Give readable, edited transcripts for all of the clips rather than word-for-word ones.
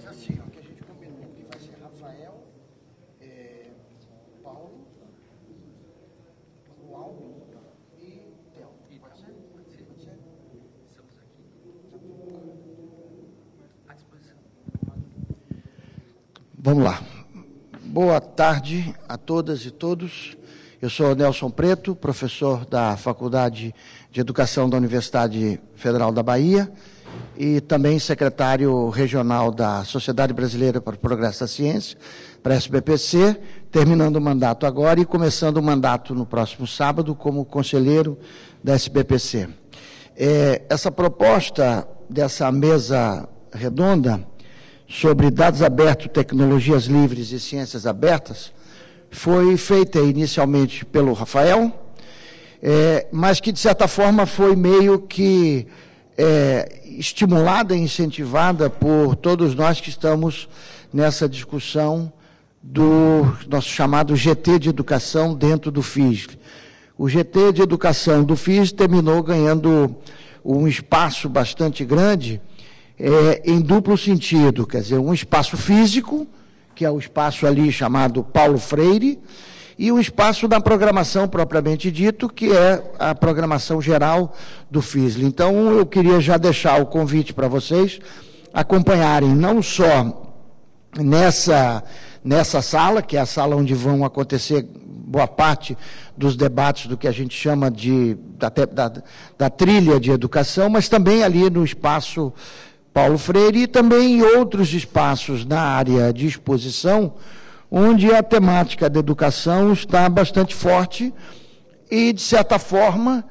assim, ó, que a gente combinou que vai ser Rafael, Paulo, Ualdo e Theo. Pode ser? Pode ser. Pode ser? Estamos aqui à disposição. Vamos lá. Boa tarde a todas e todos. Eu sou Nelson Preto, professor da Faculdade de Educação da Universidade Federal da Bahia e também secretário regional da Sociedade Brasileira para o Progresso da Ciência, para a SBPC, terminando o mandato agora e começando o mandato no próximo sábado como conselheiro da SBPC. Essa proposta dessa mesa redonda sobre dados abertos, tecnologias livres e ciências abertas foi feita inicialmente pelo Rafael, mas que, de certa forma, foi meio que estimulada e incentivada por todos nós que estamos nessa discussão do nosso chamado GT de Educação dentro do FISL. O GT de Educação do FISL terminou ganhando um espaço bastante grande em duplo sentido, quer dizer, um espaço físico, que é o espaço ali chamado Paulo Freire, e o espaço da programação propriamente dito, que é a programação geral do FISL. Então, eu queria já deixar o convite para vocês acompanharem não só nessa sala, que é a sala onde vão acontecer boa parte dos debates do que a gente chama da trilha de educação, mas também ali no espaço Paulo Freire e também em outros espaços na área de exposição, onde a temática da educação está bastante forte e, de certa forma,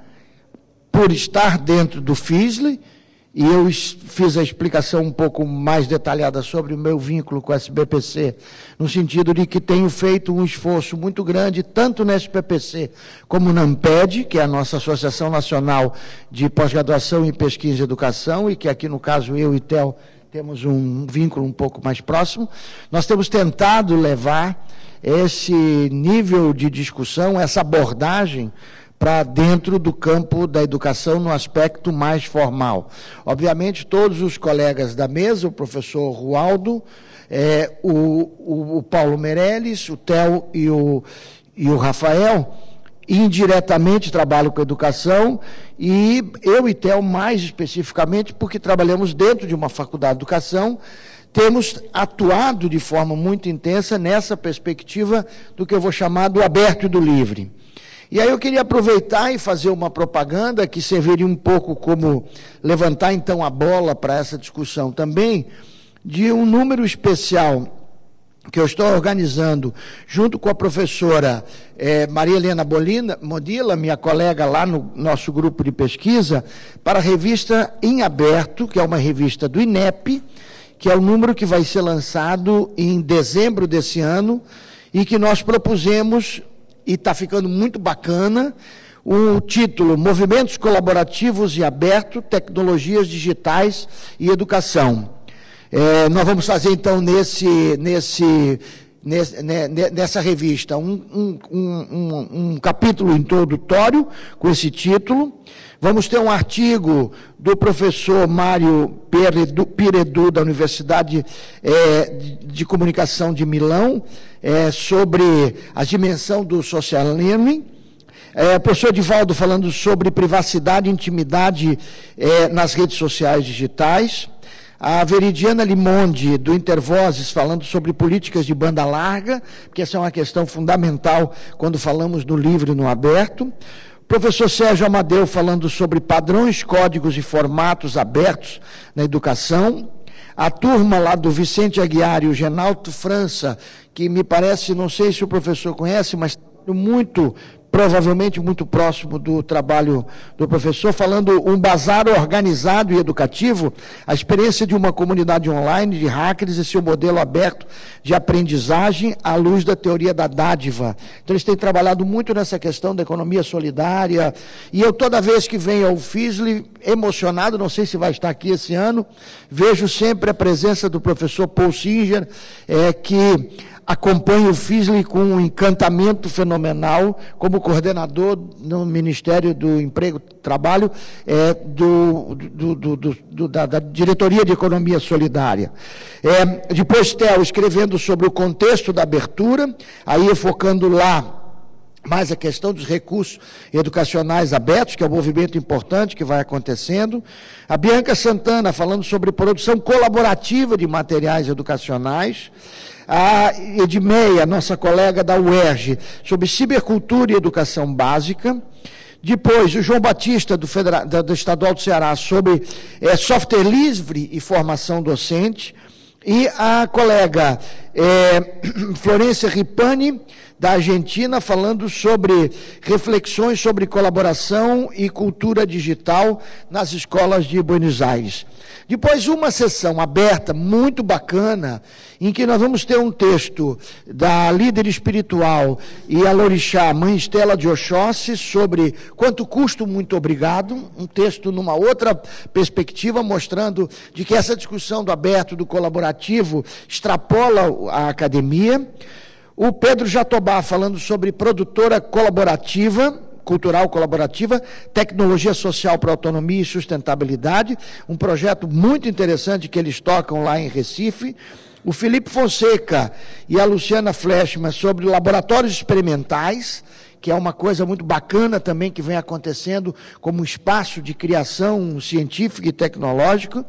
por estar dentro do FISL, e eu fiz a explicação um pouco mais detalhada sobre o meu vínculo com a SBPC, no sentido de que tenho feito um esforço muito grande, tanto na SBPC como na ANPED, que é a nossa Associação Nacional de Pós-Graduação em Pesquisa e Educação, e que aqui, no caso, eu e Theo temos um vínculo um pouco mais próximo. Nós temos tentado levar esse nível de discussão, essa abordagem, para dentro do campo da educação no aspecto mais formal. Obviamente, todos os colegas da mesa, o professor Rualdo, o Paulo Meirelles, o Theo e o Rafael, indiretamente trabalham com educação, e eu e Theo mais especificamente, porque trabalhamos dentro de uma faculdade de educação, temos atuado de forma muito intensa nessa perspectiva do que eu vou chamar do aberto e do livre. E aí eu queria aproveitar e fazer uma propaganda que serviria um pouco como levantar então a bola para essa discussão também, de um número especial que eu estou organizando junto com a professora Maria Helena Modilla, minha colega lá no nosso grupo de pesquisa, para a revista Em Aberto, que é uma revista do INEP, que é o número que vai ser lançado em dezembro desse ano, e que nós propusemos, e está ficando muito bacana, o título Movimentos Colaborativos e Aberto, Tecnologias Digitais e Educação. Nós vamos fazer, então, nessa revista, um capítulo introdutório com esse título. Vamos ter um artigo do professor Mário Piredu, da Universidade de Comunicação de Milão, sobre a dimensão do social learning. O professor Divaldo falando sobre privacidade e intimidade nas redes sociais digitais. A Veridiana Limonde, do Intervozes, falando sobre políticas de banda larga, porque essa é uma questão fundamental quando falamos no livre e no aberto. O professor Sérgio Amadeu falando sobre padrões, códigos e formatos abertos na educação. A turma lá do Vicente Aguiar e o Genalto França, que me parece, não sei se o professor conhece, mas provavelmente muito próximo do trabalho do professor, falando um bazar organizado e educativo, a experiência de uma comunidade online de hackers e seu modelo aberto de aprendizagem à luz da teoria da dádiva. Então, eles têm trabalhado muito nessa questão da economia solidária, e eu, toda vez que venho ao FISL, emocionado, não sei se vai estar aqui esse ano, vejo sempre a presença do professor Paul Singer, que acompanho o FISLE com um encantamento fenomenal, como coordenador no Ministério do Emprego e Trabalho, da Diretoria de Economia Solidária. Depois, Theo, escrevendo sobre o contexto da abertura, aí focando lá mais a questão dos recursos educacionais abertos, que é um movimento importante que vai acontecendo. A Bianca Santana falando sobre produção colaborativa de materiais educacionais. A Edmeia, nossa colega da UERJ, sobre cibercultura e educação básica. Depois, o João Batista, do Estadual do Ceará, sobre software livre e formação docente. E a colega Florência Ripani, da Argentina, falando sobre reflexões sobre colaboração e cultura digital nas escolas de Buenos Aires. Depois, uma sessão aberta, muito bacana, em que nós vamos ter um texto da líder espiritual e a Lorixá, Mãe Estela de Oxóssi, sobre quanto custo, muito obrigado, um texto numa outra perspectiva, mostrando de que essa discussão do aberto, do colaborativo, extrapola a academia. O Pedro Jatobá falando sobre produtora colaborativa, cultural colaborativa, tecnologia social para autonomia e sustentabilidade, um projeto muito interessante que eles tocam lá em Recife. O Felipe Fonseca e a Luciana Fleshman sobre laboratórios experimentais, que é uma coisa muito bacana também que vem acontecendo como espaço de criação científica e tecnológica.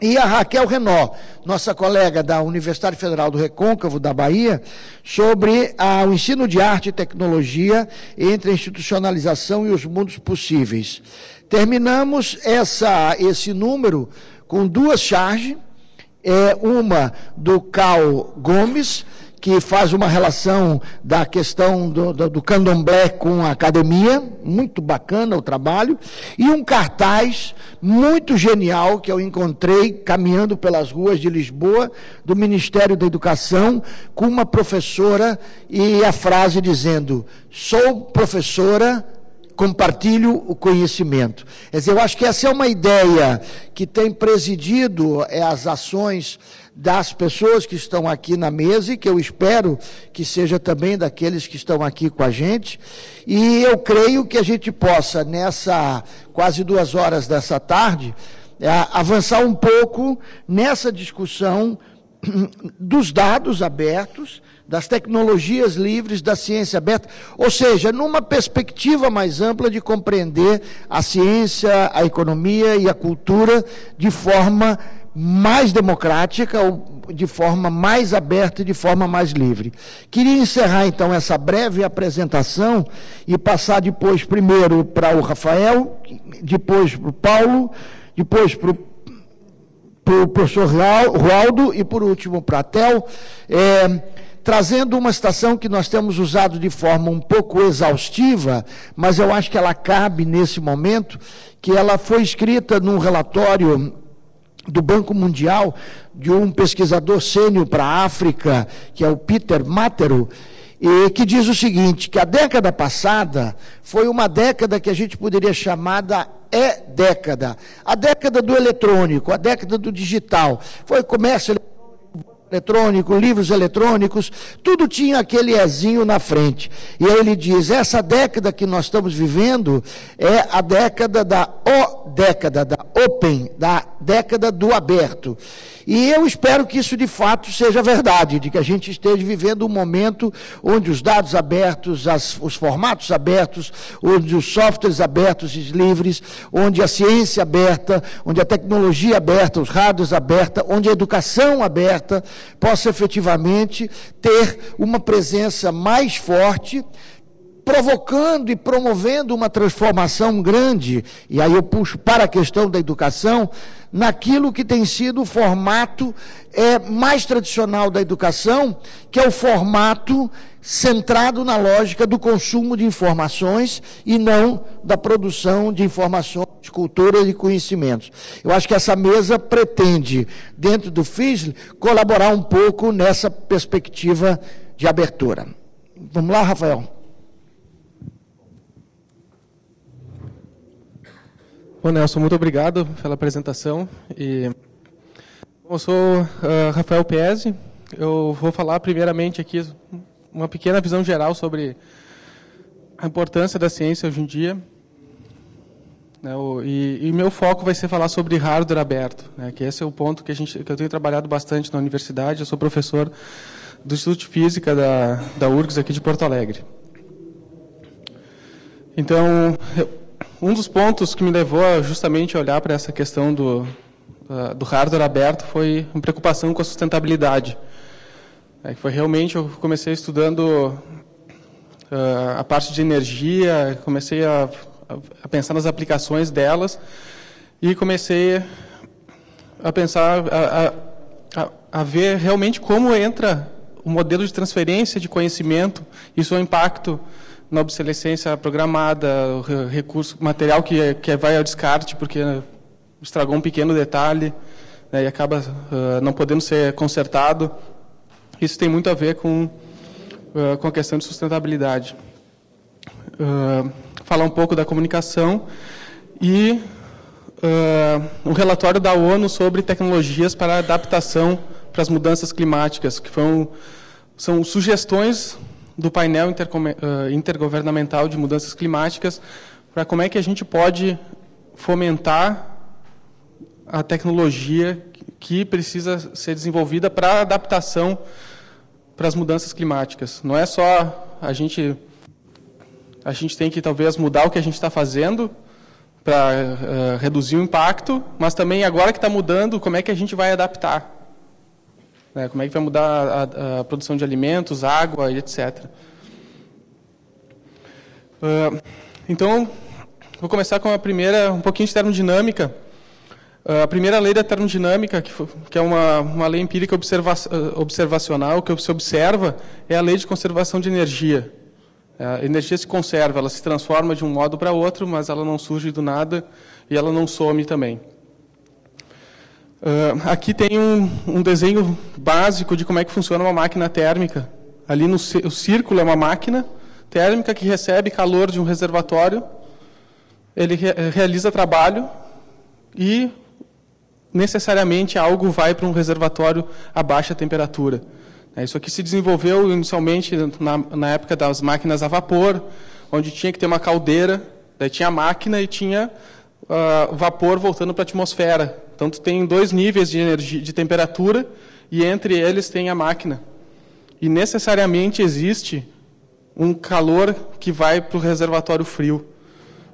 E a Raquel Renó, nossa colega da Universidade Federal do Recôncavo, da Bahia, sobre o ensino de arte e tecnologia entre a institucionalização e os mundos possíveis. Terminamos esse número com duas charges, uma do Cal Gomes, que faz uma relação da questão do candomblé com a academia, muito bacana o trabalho, e um cartaz muito genial que eu encontrei caminhando pelas ruas de Lisboa, do Ministério da Educação, com uma professora e a frase dizendo: sou professora, compartilho o conhecimento. Quer dizer, eu acho que essa é uma ideia que tem presidido as ações das pessoas que estão aqui na mesa e que eu espero que seja também daqueles que estão aqui com a gente. E eu creio que a gente possa, nessa quase 2 horas dessa tarde, avançar um pouco nessa discussão dos dados abertos, das tecnologias livres, da ciência aberta, ou seja, numa perspectiva mais ampla de compreender a ciência, a economia e a cultura de forma mais democrática, de forma mais aberta e de forma mais livre. Queria encerrar, então, essa breve apresentação e passar depois, primeiro, para o Rafael, depois para o Paulo, depois para o professor Rualdo e, por último, para a Tel, trazendo uma citação que nós temos usado de forma um pouco exaustiva, mas eu acho que ela cabe nesse momento, que ela foi escrita num relatório do Banco Mundial, de um pesquisador sênior para a África, que é o Peter Matero, e que diz o seguinte, que a década passada foi uma década que a gente poderia chamar da E-década, a década do eletrônico, a década do digital, foi comércio eletrônico, livros eletrônicos, tudo tinha aquele ezinho na frente. E aí ele diz, essa década que nós estamos vivendo é a década da O-década, da Open, da década do aberto. E eu espero que isso de fato seja verdade, de que a gente esteja vivendo um momento onde os dados abertos, os formatos abertos, onde os softwares abertos e livres, onde a ciência aberta, onde a tecnologia aberta, os rádios aberta, onde a educação aberta possa efetivamente ter uma presença mais forte, provocando e promovendo uma transformação grande, e aí eu puxo para a questão da educação, naquilo que tem sido o formato mais tradicional da educação, que é o formato centrado na lógica do consumo de informações e não da produção de informações, cultura e conhecimentos. Eu acho que essa mesa pretende, dentro do FISLE, colaborar um pouco nessa perspectiva de abertura. Vamos lá, Rafael? Bom, Nelson, muito obrigado pela apresentação. Eu sou Rafael Piesi, eu vou falar primeiramente aqui uma pequena visão geral sobre a importância da ciência hoje em dia. Né, e meu foco vai ser falar sobre hardware aberto, né, que esse é o ponto que eu tenho trabalhado bastante na universidade. Eu sou professor do Instituto de Física da URGS aqui de Porto Alegre. Então, um dos pontos que me levou justamente a olhar para essa questão do hardware aberto foi uma preocupação com a sustentabilidade. Foi realmente, eu comecei estudando a parte de energia, comecei a pensar nas aplicações delas e comecei a pensar, a ver realmente como entra o modelo de transferência de conhecimento e seu impacto na obsolescência programada, o recurso material que vai ao descarte porque estragou um pequeno detalhe, né, e acaba não podendo ser consertado. Isso tem muito a ver com a questão de sustentabilidade. Falar um pouco da comunicação e um relatório da ONU sobre tecnologias para adaptação para as mudanças climáticas, que são sugestões do painel intergovernamental de mudanças climáticas para como é que a gente pode fomentar a tecnologia que precisa ser desenvolvida para adaptação para as mudanças climáticas. Não é só a gente tem que talvez mudar o que a gente está fazendo para reduzir o impacto, mas também agora que está mudando, como é que a gente vai adaptar? Né? Como é que vai mudar a produção de alimentos, água e etc. Então, vou começar com um pouquinho de termodinâmica. A primeira lei da termodinâmica, que é uma lei empírica observacional, que se observa, é a lei de conservação de energia. A energia se conserva, ela se transforma de um modo para outro, mas ela não surge do nada e ela não some também. Aqui tem um desenho básico de como é que funciona uma máquina térmica. Ali o círculo é uma máquina térmica que recebe calor de um reservatório, ele realiza trabalho e necessariamente algo vai para um reservatório a baixa temperatura. Isso aqui se desenvolveu inicialmente na época das máquinas a vapor, onde tinha que ter uma caldeira, daí tinha a máquina e tinha o vapor voltando para a atmosfera. Então, tu tem 2 níveis de energia, de temperatura, e entre eles tem a máquina. E necessariamente existe um calor que vai para o reservatório frio.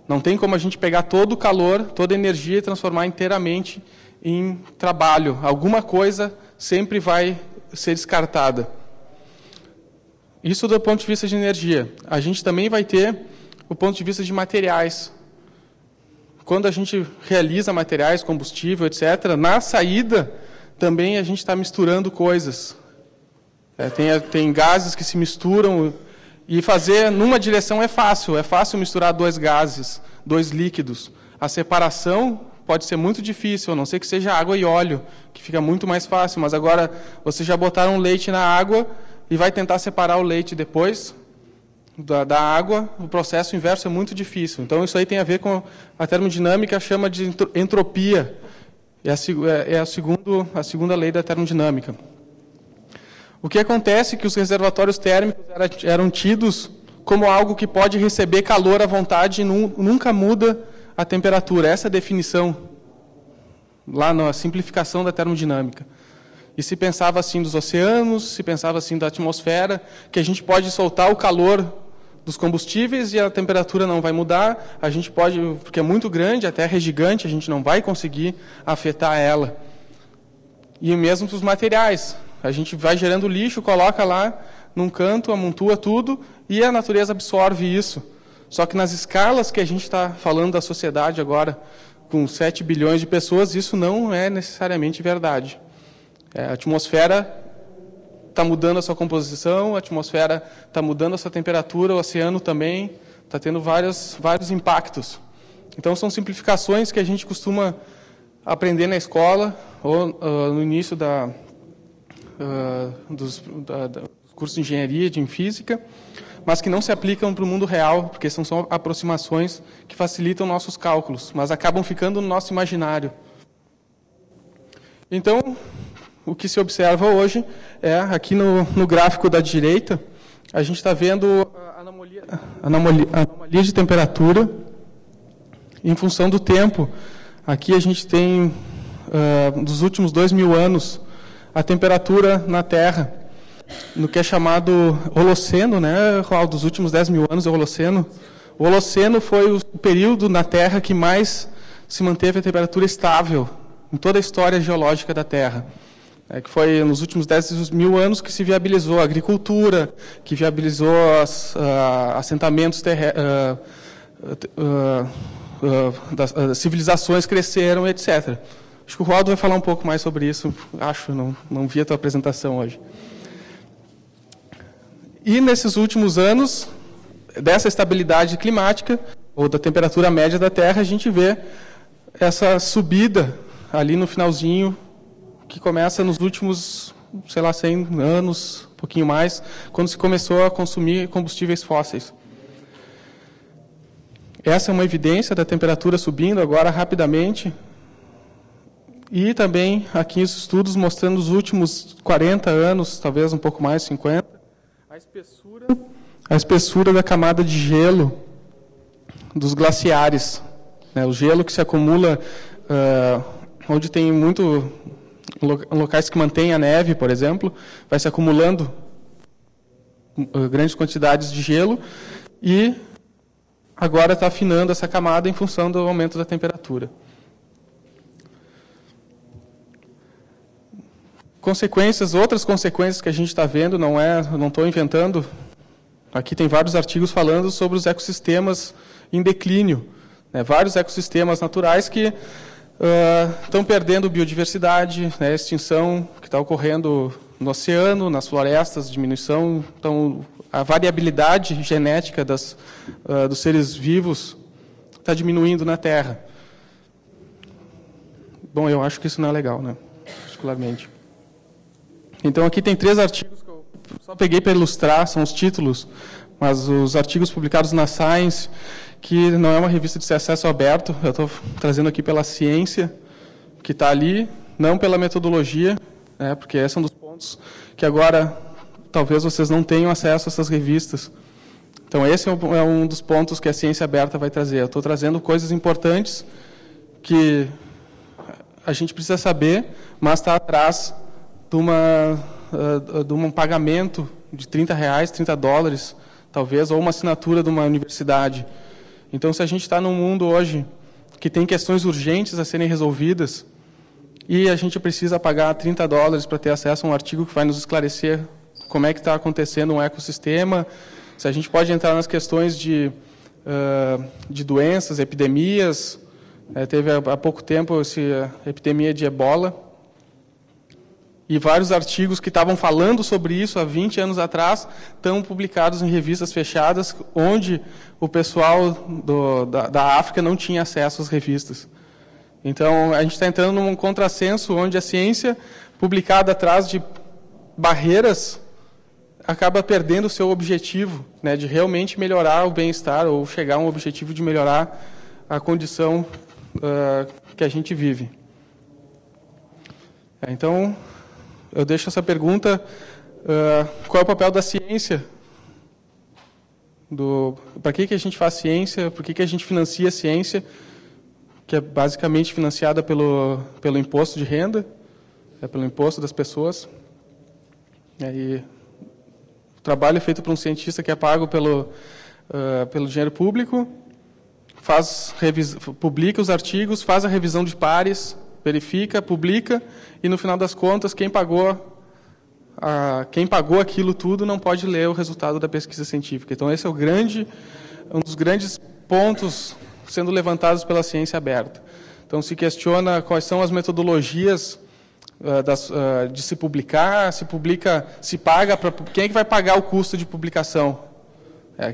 Não tem como a gente pegar todo o calor, toda a energia e transformar inteiramente em trabalho. Alguma coisa sempre vai ser descartada. Isso do ponto de vista de energia. A gente também vai ter o ponto de vista de materiais. Quando a gente realiza materiais, combustível, etc., na saída também a gente está misturando coisas. Tem gases que se misturam e fazer numa direção é fácil misturar 2 gases, 2 líquidos. A separação pode ser muito difícil, a não ser que seja água e óleo, que fica muito mais fácil. Mas agora, vocês já botaram leite na água e vai tentar separar o leite depois da água, o processo inverso é muito difícil. Então, isso aí tem a ver com a termodinâmica, chama de entropia. É a segunda lei da termodinâmica. O que acontece é que os reservatórios térmicos eram tidos como algo que pode receber calor à vontade e nunca muda a temperatura. Essa é a definição, lá na simplificação da termodinâmica. E se pensava assim dos oceanos, se pensava assim da atmosfera, que a gente pode soltar o calor dos combustíveis e a temperatura não vai mudar. A gente pode, porque é muito grande, a Terra é gigante, a gente não vai conseguir afetar ela. E mesmo os materiais. A gente vai gerando lixo, coloca lá num canto, amontoa tudo e a natureza absorve isso. Só que nas escalas que a gente está falando da sociedade agora, com 7 bilhões de pessoas, isso não é necessariamente verdade. A atmosfera está mudando a sua composição, a atmosfera está mudando a sua temperatura, o oceano também está tendo vários impactos. Então, são simplificações que a gente costuma aprender na escola ou no início dos cursos de engenharia, de física, mas que não se aplicam para o mundo real, porque são só aproximações que facilitam nossos cálculos, mas acabam ficando no nosso imaginário. Então, o que se observa hoje é, aqui no gráfico da direita, a gente está vendo a anomalia de temperatura em função do tempo. Aqui a gente tem, dos últimos 2.000 anos, a temperatura na Terra, no que é chamado Holoceno, né, Raul, dos últimos 10.000 anos é o Holoceno. O Holoceno foi o período na Terra que mais se manteve a temperatura estável em toda a história geológica da Terra. Que foi nos últimos 10.000 anos que se viabilizou a agricultura, que viabilizou assentamentos das civilizações cresceram, etc. Acho que o Roaldo vai falar um pouco mais sobre isso, não vi a tua apresentação hoje. E nesses últimos anos, dessa estabilidade climática, ou da temperatura média da Terra, a gente vê essa subida ali no finalzinho, que começa nos últimos, 100 anos, um pouquinho mais, quando se começou a consumir combustíveis fósseis. Essa é uma evidência da temperatura subindo agora rapidamente. E também aqui os estudos mostrando os últimos 40 anos, talvez um pouco mais, 50, a espessura da camada de gelo dos glaciares. O gelo que se acumula onde tem locais que mantêm a neve, por exemplo, vai se acumulando grandes quantidades de gelo e agora está afinando essa camada em função do aumento da temperatura. Outras consequências que a gente está vendo, não estou inventando. Aqui tem vários artigos falando sobre os ecossistemas em declínio, vários ecossistemas naturais que estão perdendo biodiversidade, extinção que está ocorrendo no oceano, nas florestas, diminuição. Então, a variabilidade genética dos seres vivos está diminuindo na Terra. Bom, eu acho que isso não é legal, particularmente. Então, aqui tem 3 artigos que eu só peguei para ilustrar, são os títulos, mas os artigos publicados na Science, que não é uma revista de acesso aberto, eu estou trazendo aqui pela ciência, que está ali, não pela metodologia, porque esse é um dos pontos que agora talvez vocês não tenham acesso a essas revistas. Então, esse é um dos pontos que a ciência aberta vai trazer. Eu estou trazendo coisas importantes que a gente precisa saber, mas está atrás de um pagamento de R$30, $30, talvez, ou uma assinatura de uma universidade. Então, se a gente está num mundo hoje que tem questões urgentes a serem resolvidas e a gente precisa pagar $30 para ter acesso a um artigo que vai nos esclarecer como é que está acontecendo um ecossistema, se a gente pode entrar nas questões de doenças, epidemias. Teve há pouco tempo a epidemia de ebola, e vários artigos que estavam falando sobre isso há 20 anos atrás estão publicados em revistas fechadas, onde o pessoal da África não tinha acesso às revistas. Então, a gente está entrando num contrassenso onde a ciência, publicada atrás de barreiras, acaba perdendo o seu objetivo, de realmente melhorar o bem-estar ou chegar a um objetivo de melhorar a condição que a gente vive. Então, eu deixo essa pergunta, qual é o papel da ciência? Para que a gente faz ciência? Por que a gente financia a ciência? Que é basicamente financiada pelo imposto de renda, pelo imposto das pessoas. E o trabalho é feito por um cientista que é pago pelo dinheiro público, publica os artigos, faz a revisão de pares, verifica, publica, e no final das contas, quem pagou aquilo tudo não pode ler o resultado da pesquisa científica. Então, esse é um dos grandes pontos sendo levantados pela ciência aberta. Então, se questiona quais são as metodologias de se publicar, se paga, quem é que vai pagar o custo de publicação?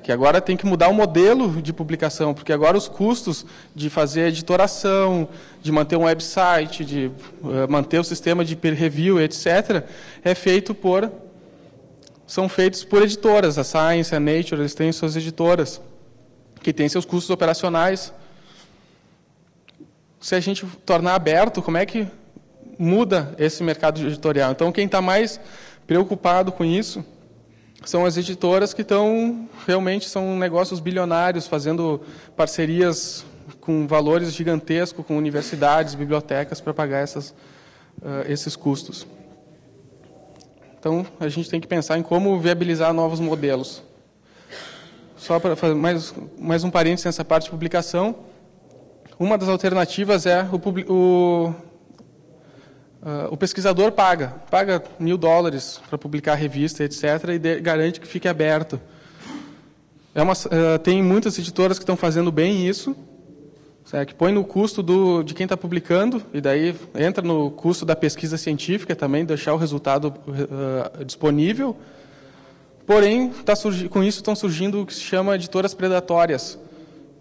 Que agora tem que mudar o modelo de publicação, porque agora os custos de fazer editoração, de manter um website, de manter o sistema de peer review, etc., são feitos por editoras. A Science, a Nature, eles têm suas editoras, que têm seus custos operacionais. Se a gente tornar aberto, como é que muda esse mercado editorial. Então, quem está mais preocupado com isso são as editoras que realmente são negócios bilionários, fazendo parcerias com valores gigantescos com universidades, bibliotecas, para pagar esses custos. Então, a gente tem que pensar em como viabilizar novos modelos. Só para fazer mais um parênteses nessa parte de publicação, uma das alternativas é o pesquisador paga $1.000 para publicar a revista, etc., e garante que fique aberto. Tem muitas editoras que estão fazendo bem isso, que põe no custo de quem está publicando, e daí entra no custo da pesquisa científica também, deixar o resultado disponível. Porém, com isso estão surgindo o que se chama editoras predatórias.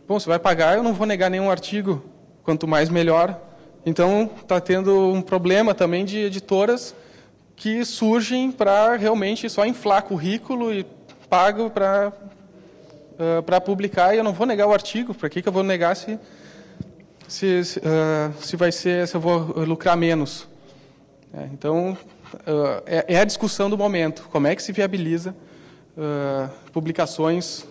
Bom, você vai pagar, eu não vou negar nenhum artigo, quanto mais melhor. Então, está tendo um problema também de editoras que surgem para realmente só inflar currículo e pago para publicar, e eu não vou negar o artigo. Para que eu vou negar se eu vou lucrar menos? Então, é a discussão do momento. Como é que se viabiliza publicações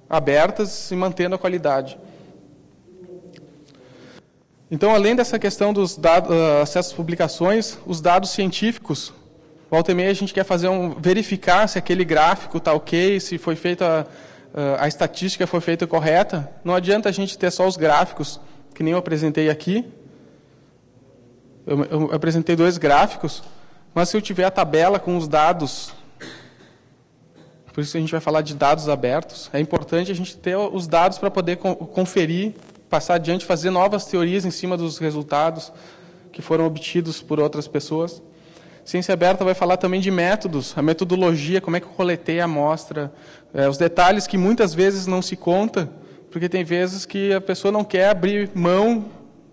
abertas e mantendo a qualidade? Então, além dessa questão dos acesso às publicações, os dados científicos, volta e meia a gente quer verificar se aquele gráfico está ok, se foi feita a estatística foi feita correta. Não adianta a gente ter só os gráficos, que nem eu apresentei aqui. Eu apresentei 2 gráficos, mas se eu tiver a tabela com os dados, por isso a gente vai falar de dados abertos, é importante a gente ter os dados para poder conferir, passar adiante, fazer novas teorias em cima dos resultados que foram obtidos por outras pessoas. Ciência aberta vai falar também de métodos, a metodologia, como é que eu coletei a amostra, os detalhes que muitas vezes não se conta, porque tem vezes que a pessoa não quer abrir mão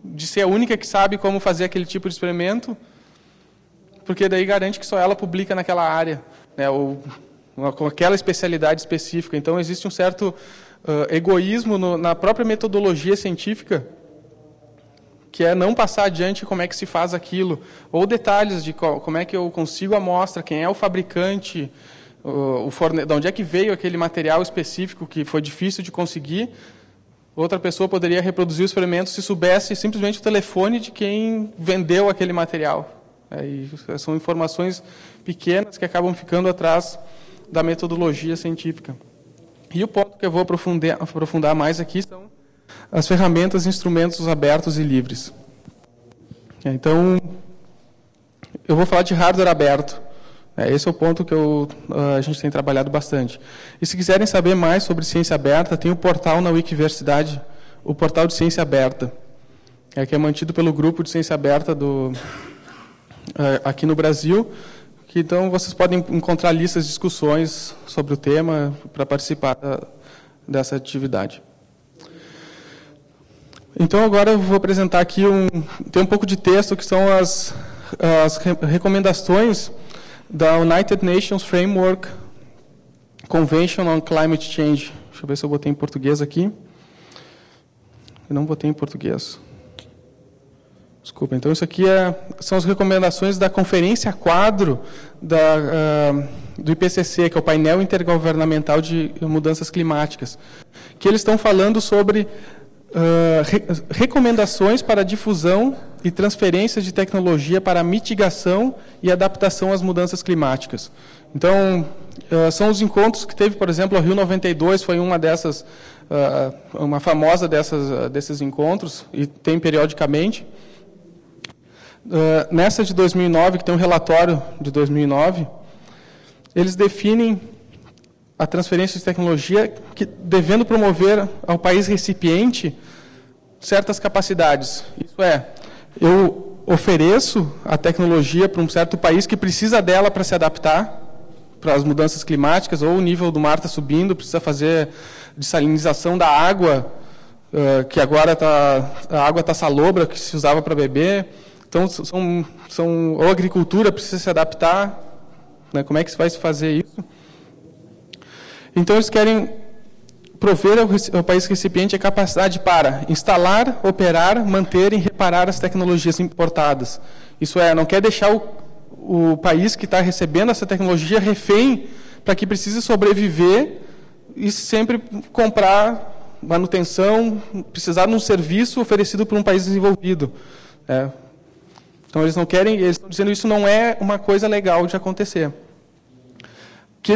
de ser a única que sabe como fazer aquele tipo de experimento, porque daí garante que só ela publica naquela área, ou com aquela especialidade específica. Então, existe um certo egoísmo na própria metodologia científica, que é não passar adiante como é que se faz aquilo, ou detalhes de como é que eu consigo a amostra, quem é o fabricante, de onde é que veio aquele material específico que foi difícil de conseguir. Outra pessoa poderia reproduzir o experimento se soubesse simplesmente o telefone de quem vendeu aquele material. E são informações pequenas que acabam ficando atrás da metodologia científica. E o ponto que eu vou aprofundar mais aqui são as ferramentas e instrumentos abertos e livres. Então, eu vou falar de hardware aberto. Esse é o ponto que a gente tem trabalhado bastante. E se quiserem saber mais sobre ciência aberta, tem o portal na Wikiversidade, o portal de ciência aberta, que é mantido pelo grupo de ciência aberta aqui no Brasil. Então, vocês podem encontrar listas de discussões sobre o tema para participar dessa atividade. Então, agora eu vou apresentar aqui tem um pouco de texto que são as recomendações da United Nations Framework Convention on Climate Change. Deixa eu ver se eu botei em português aqui. Eu não botei em português. Desculpa. Então, isso aqui são as recomendações da Conferência Quadro do IPCC, que é o Painel Intergovernamental de Mudanças Climáticas, que eles estão falando sobre recomendações para difusão e transferência de tecnologia para mitigação e adaptação às mudanças climáticas. Então, são os encontros que teve, por exemplo, a Rio 92 foi uma famosa desses encontros, e tem periodicamente. Nessa de 2009, que tem um relatório de 2009, eles definem a transferência de tecnologia devendo promover ao país recipiente certas capacidades. Isso é, eu ofereço a tecnologia para um certo país que precisa dela para se adaptar para as mudanças climáticas, ou o nível do mar está subindo, precisa fazer dessalinização da água, que agora a água está salobra, que se usava para beber. Então, ou a agricultura precisa se adaptar, né? Como é que se vai fazer isso? Então, eles querem prover ao país recipiente a capacidade para instalar, operar, manter e reparar as tecnologias importadas. Isso é, não quer deixar o país que está recebendo essa tecnologia refém para que precise sobreviver e sempre comprar manutenção, precisar de um serviço oferecido por um país desenvolvido. Então, eles estão dizendo que isso não é uma coisa legal de acontecer. Que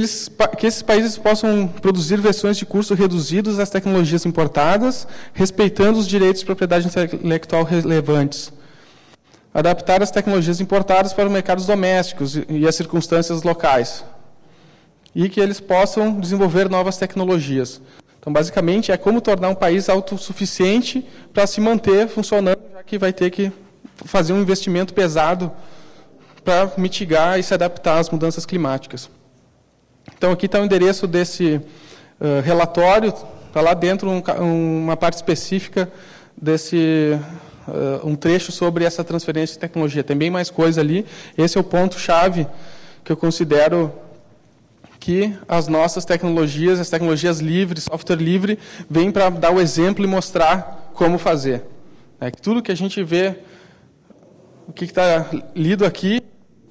esses países possam produzir versões de curso reduzidos às tecnologias importadas, respeitando os direitos de propriedade intelectual relevantes. Adaptar as tecnologias importadas para os mercados domésticos e as circunstâncias locais. E que eles possam desenvolver novas tecnologias. Então, basicamente, é como tornar um país autossuficiente para se manter funcionando, já que vai ter que fazer um investimento pesado para mitigar e se adaptar às mudanças climáticas. Então, aqui está o endereço desse relatório, está lá dentro uma parte específica desse, um trecho sobre essa transferência de tecnologia. Tem bem mais coisa ali. Esse é o ponto-chave que eu considero que as nossas tecnologias, as tecnologias livres, software livre, vêm para dar o exemplo e mostrar como fazer. Tudo que a gente vê, o que está lido aqui,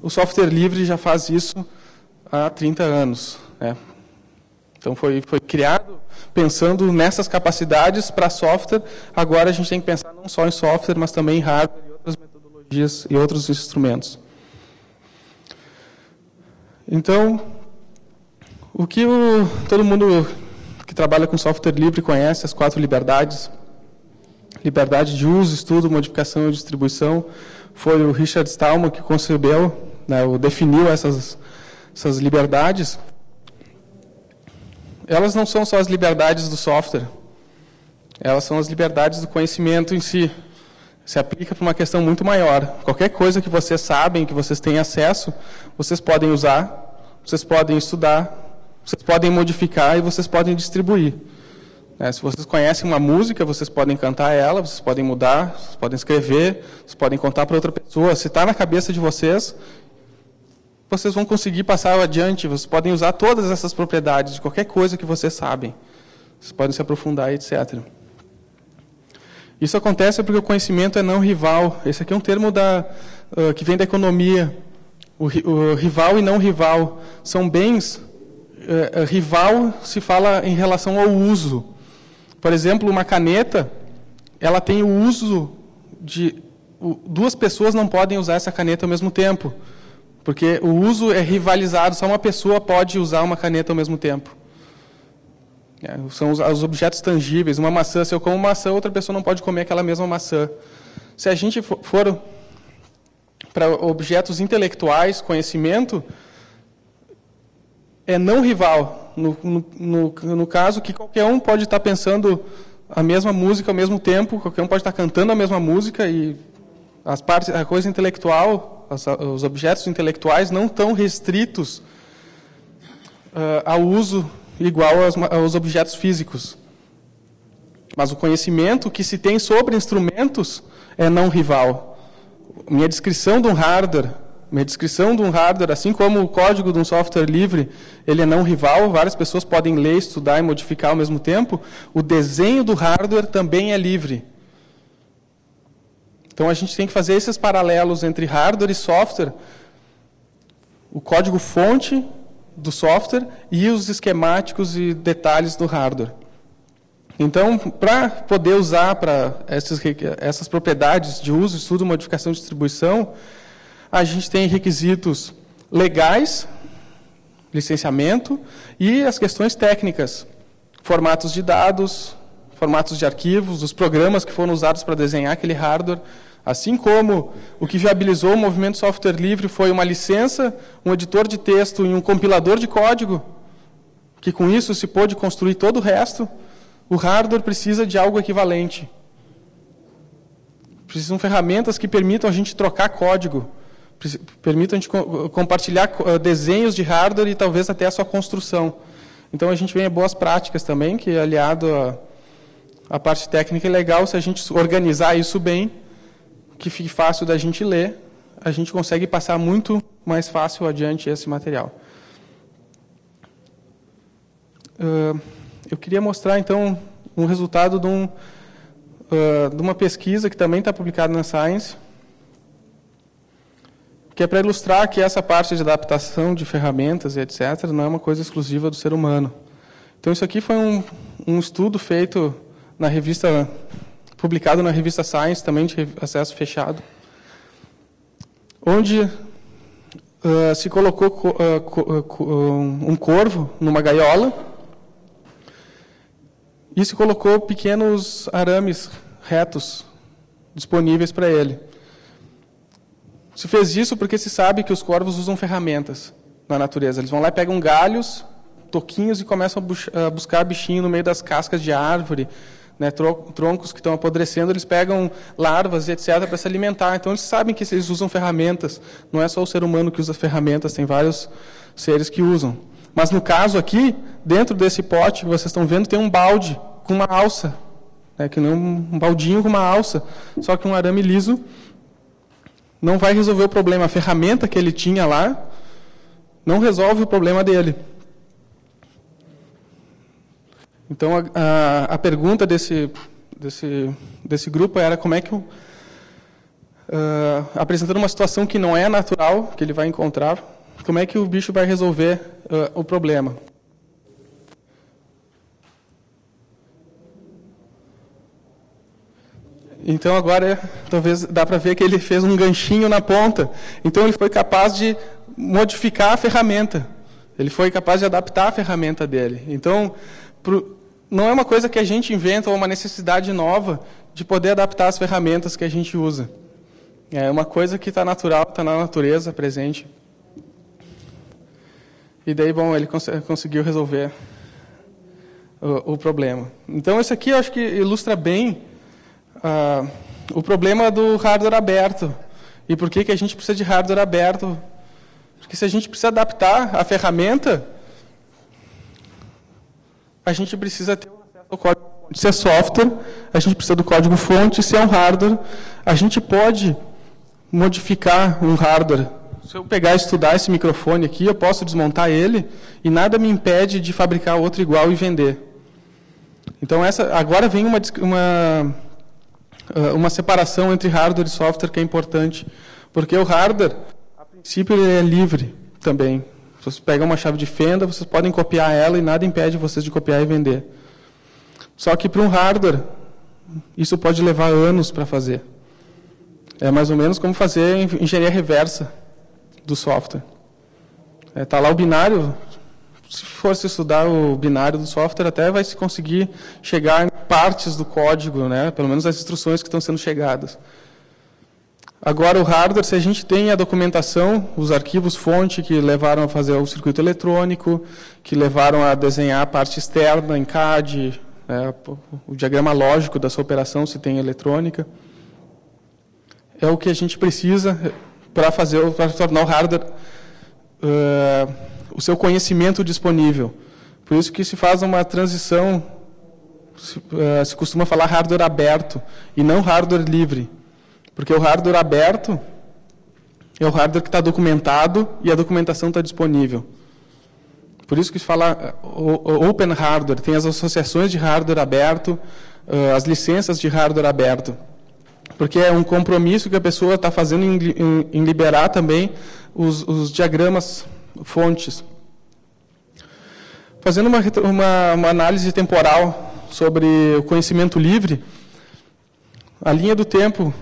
o software livre já faz isso há 30 anos. Então, foi criado pensando nessas capacidades para software. Agora, a gente tem que pensar não só em software, mas também em hardware e outras metodologias e outros instrumentos. Então, o que todo mundo que trabalha com software livre conhece, as 4 liberdades. Liberdade de uso, estudo, modificação e distribuição. Foi o Richard Stallman que concebeu, definiu essas liberdades. Elas não são só as liberdades do software, elas são as liberdades do conhecimento em si. Se aplica para uma questão muito maior. Qualquer coisa que vocês sabem, que vocês têm acesso, vocês podem usar, vocês podem estudar, vocês podem modificar e vocês podem distribuir. Se vocês conhecem uma música, vocês podem cantar ela, vocês podem mudar, vocês podem escrever, vocês podem contar para outra pessoa. Se está na cabeça de vocês, vocês vão conseguir passar adiante, vocês podem usar todas essas propriedades de qualquer coisa que vocês sabem. Vocês podem se aprofundar, etc. Isso acontece porque o conhecimento é não rival. Esse aqui é um termo que vem da economia. O rival e não rival são bens. Rival se fala em relação ao uso. Por exemplo, uma caneta, ela tem o uso de... Duas pessoas não podem usar essa caneta ao mesmo tempo. Porque o uso é rivalizado, só uma pessoa pode usar uma caneta ao mesmo tempo. São os objetos tangíveis. Uma maçã, se eu como maçã, outra pessoa não pode comer aquela mesma maçã. Se a gente for para objetos intelectuais, conhecimento, é não rival. No caso que qualquer um pode estar pensando a mesma música ao mesmo tempo, qualquer um pode estar cantando a mesma música e a coisa intelectual, os objetos intelectuais não estão restritos ao uso igual aos objetos físicos. Mas o conhecimento que se tem sobre instrumentos é não rival. Minha descrição de um hardware, assim como o código de um software livre, ele é não rival, várias pessoas podem ler, estudar e modificar ao mesmo tempo. O desenho do hardware também é livre. Então, a gente tem que fazer esses paralelos entre hardware e software, o código-fonte do software e os esquemáticos e detalhes do hardware. Então, para poder usar para essas propriedades de uso, estudo, modificação e distribuição, a gente tem requisitos legais, licenciamento, e as questões técnicas, formatos de dados, formatos de arquivos, os programas que foram usados para desenhar aquele hardware, assim como o que viabilizou o movimento software livre foi uma licença, um editor de texto e um compilador de código, que com isso se pôde construir todo o resto. O hardware precisa de algo equivalente. Precisam de ferramentas que permitam a gente trocar código, permitam a gente compartilhar desenhos de hardware e talvez até a sua construção. Então, a gente vê boas práticas também, que aliado à parte técnica é legal, se a gente organizar isso bem, que fique fácil da gente ler, a gente consegue passar muito mais fácil adiante esse material. eu queria mostrar, então, um resultado de uma pesquisa que também está publicada na Science, que é para ilustrar que essa parte de adaptação de ferramentas e etc. não é uma coisa exclusiva do ser humano. Então, isso aqui foi um estudo feito na revista, publicado na revista Science, também de acesso fechado, onde se colocou um corvo numa gaiola e se colocou pequenos arames retos disponíveis para ele. Se fez isso porque se sabe que os corvos usam ferramentas na natureza. Eles vão lá e pegam galhos, toquinhos e começam a buscar bichinho no meio das cascas de árvore, né, troncos que estão apodrecendo, eles pegam larvas e etc. para se alimentar. Então, eles sabem que eles usam ferramentas. Não é só o ser humano que usa ferramentas, tem vários seres que usam. Mas, no caso aqui, dentro desse pote que vocês estão vendo, tem um balde com uma alça, né, que não um baldinho com uma alça, só que um arame liso não vai resolver o problema. A ferramenta que ele tinha lá não resolve o problema dele. Então, a pergunta desse grupo era como é que, apresentando uma situação que não é natural, que ele vai encontrar, como é que o bicho vai resolver o problema. Então, agora, talvez dá para ver que ele fez um ganchinho na ponta. Então, ele foi capaz de modificar a ferramenta. Ele foi capaz de adaptar a ferramenta dele. Então, não é uma coisa que a gente inventa ou uma necessidade nova de poder adaptar as ferramentas que a gente usa. É uma coisa que está natural, está na natureza, presente. E daí, bom, ele conseguiu resolver o problema. Então, isso aqui eu acho que ilustra bem o problema do hardware aberto. E por que a gente precisa de hardware aberto? Porque se a gente precisa adaptar a ferramenta, a gente precisa ter acesso ao código-fonte. Se é software, a gente precisa do código-fonte. Se é um hardware, a gente pode modificar um hardware. Se eu pegar e estudar esse microfone aqui, eu posso desmontar ele e nada me impede de fabricar outro igual e vender. Então, agora vem uma separação entre hardware e software que é importante, porque o hardware, a princípio, ele é livre também. Vocês pegam uma chave de fenda, vocês podem copiar ela e nada impede vocês de copiar e vender. Só que para um hardware, isso pode levar anos para fazer. É mais ou menos como fazer engenharia reversa do software. Está lá o binário. Se fosse estudar o binário do software, até vai se conseguir chegar em partes do código, né? Pelo menos as instruções que estão sendo chegadas. Agora, o hardware, se a gente tem a documentação, os arquivos fonte que levaram a fazer o circuito eletrônico, que levaram a desenhar a parte externa em CAD, né, o diagrama lógico da sua operação, se tem eletrônica, é o que a gente precisa para tornar o hardware o seu conhecimento disponível. Por isso que se faz uma transição, se costuma falar hardware aberto e não hardware livre. Porque o hardware aberto é o hardware que está documentado e a documentação está disponível. Por isso que se fala open hardware, tem as associações de hardware aberto, as licenças de hardware aberto. Porque é um compromisso que a pessoa está fazendo em liberar também os diagramas fontes. Fazendo uma análise temporal sobre o conhecimento livre, a linha do tempo,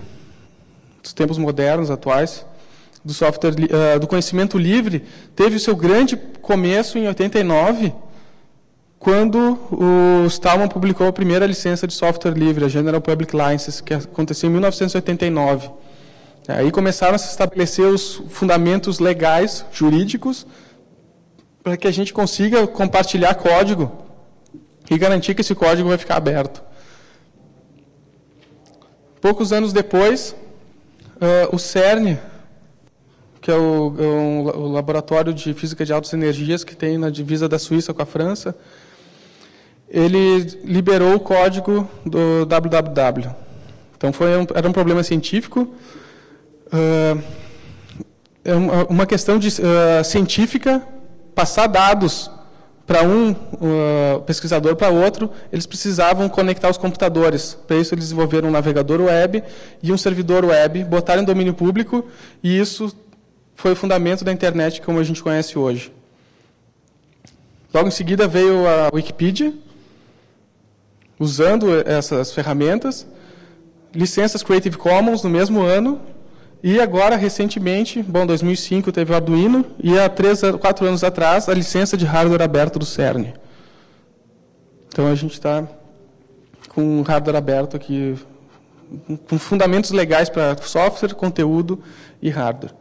dos tempos modernos, atuais, do software, do conhecimento livre, teve o seu grande começo em 89, quando o Stallman publicou a primeira licença de software livre, a General Public License, que aconteceu em 1989. Aí começaram a se estabelecer os fundamentos legais, jurídicos, para que a gente consiga compartilhar código e garantir que esse código vai ficar aberto. Poucos anos depois, o CERN, que é o laboratório de física de altas energias que tem na divisa da Suíça com a França, ele liberou o código do www. Então era um problema científico, uma questão científica, passar dados para um pesquisador para outro, eles precisavam conectar os computadores. Para isso, eles desenvolveram um navegador web e um servidor web, botaram em domínio público, e isso foi o fundamento da internet como a gente conhece hoje. Logo em seguida veio a Wikipedia, usando essas ferramentas, licenças Creative Commons no mesmo ano, e agora, recentemente, 2005 teve o Arduino, e há 4 anos atrás, a licença de hardware aberto do CERN. Então, a gente está com um hardware aberto aqui, com fundamentos legais para software, conteúdo e hardware.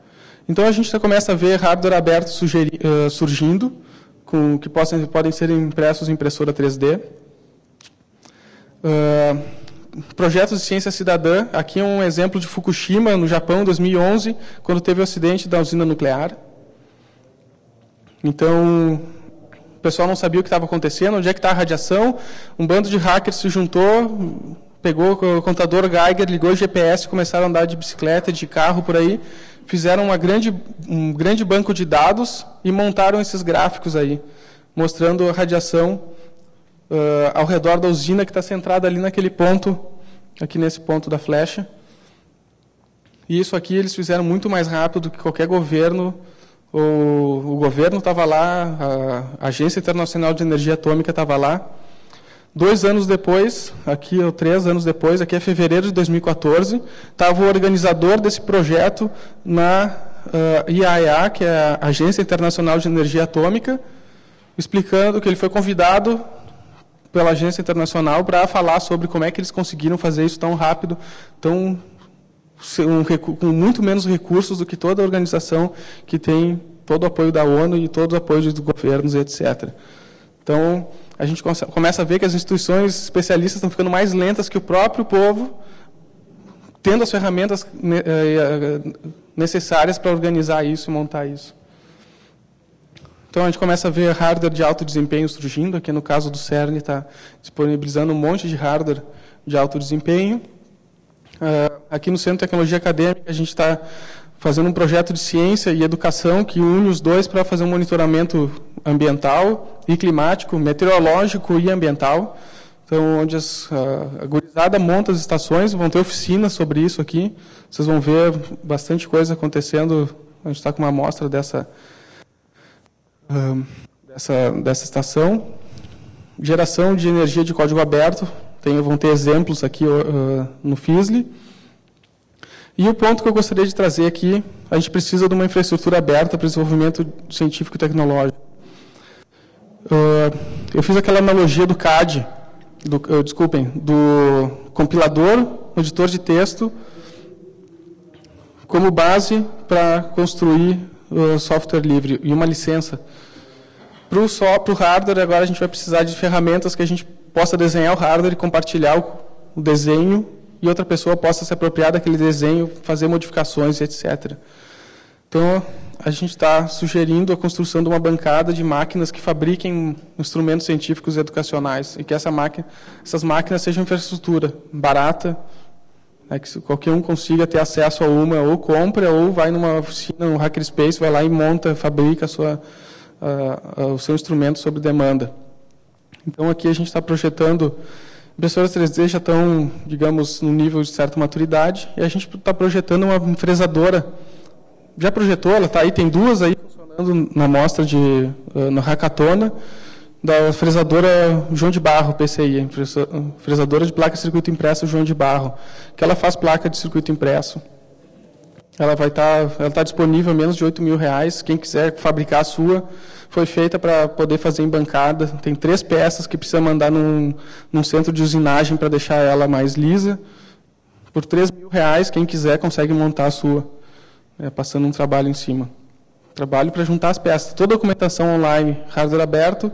Então, a gente já começa a ver hardware aberto surgindo, que podem ser impressos em impressora 3D. Projetos de ciência cidadã. Aqui é um exemplo de Fukushima, no Japão, em 2011, quando teve o acidente da usina nuclear. Então, o pessoal não sabia o que estava acontecendo, onde é que está a radiação. Um bando de hackers se juntou, pegou o contador Geiger, ligou o GPS, começaram a andar de bicicleta, de carro por aí, fizeram um grande banco de dados e montaram esses gráficos aí, mostrando a radiação ao redor da usina, que está centrada ali naquele ponto, aqui nesse ponto da flecha. E isso aqui eles fizeram muito mais rápido do que qualquer governo. O governo estava lá, a Agência Internacional de Energia Atômica estava lá. 2 anos depois, aqui, ou 3 anos depois, aqui é fevereiro de 2014, estava o organizador desse projeto na IAEA, que é a Agência Internacional de Energia Atômica, explicando que ele foi convidado pela agência internacional para falar sobre como é que eles conseguiram fazer isso tão rápido, com muito menos recursos do que toda a organização que tem todo o apoio da ONU e todo o apoio dos governos, etc. Então, a gente começa a ver que as instituições especialistas estão ficando mais lentas que o próprio povo, tendo as ferramentas necessárias para organizar isso e montar isso. Então, a gente começa a ver hardware de alto desempenho surgindo. Aqui, no caso do CERN, está disponibilizando um monte de hardware de alto desempenho. Aqui no Centro de Tecnologia Acadêmica, a gente está fazendo um projeto de ciência e educação que une os dois para fazer um monitoramento ambiental e climático, meteorológico e ambiental. Então, onde a gurizada monta as estações, vão ter oficinas sobre isso aqui. Vocês vão ver bastante coisa acontecendo. A gente está com uma amostra dessa estação. Geração de energia de código aberto, vão ter exemplos aqui no FISLI. E o ponto que eu gostaria de trazer aqui, a gente precisa de uma infraestrutura aberta para o desenvolvimento científico e tecnológico. Eu fiz aquela analogia do CAD, do compilador, editor de texto, como base para construir software livre e uma licença. Para o hardware, agora a gente vai precisar de ferramentas que a gente possa desenhar o hardware e compartilhar o desenho e outra pessoa possa se apropriar daquele desenho, fazer modificações, etc. Então, a gente está sugerindo a construção de uma bancada de máquinas que fabriquem instrumentos científicos e educacionais e que essas máquinas sejam infraestrutura barata, que qualquer um consiga ter acesso a uma, ou compra, ou vai numa oficina, um hackerspace, vai lá e monta, fabrica o seu instrumento sob demanda. Então, aqui a gente está projetando, impressoras 3D já estão, digamos, no nível de certa maturidade, e a gente está projetando uma fresadora. Já projetou, ela está aí, tem 2 aí funcionando na mostra no Hackathon, da fresadora João de Barro, PCI, fresadora de placa de circuito impresso João de Barro, que ela faz placa de circuito impresso. Ela está disponível a menos de R$8.000. Quem quiser fabricar a sua, foi feita para poder fazer em bancada. Tem 3 peças que precisa mandar num centro de usinagem para deixar ela mais lisa. Por R$3.000, quem quiser consegue montar a sua, passando um trabalho em cima. Trabalho para juntar as peças. Toda a documentação online, hardware aberto,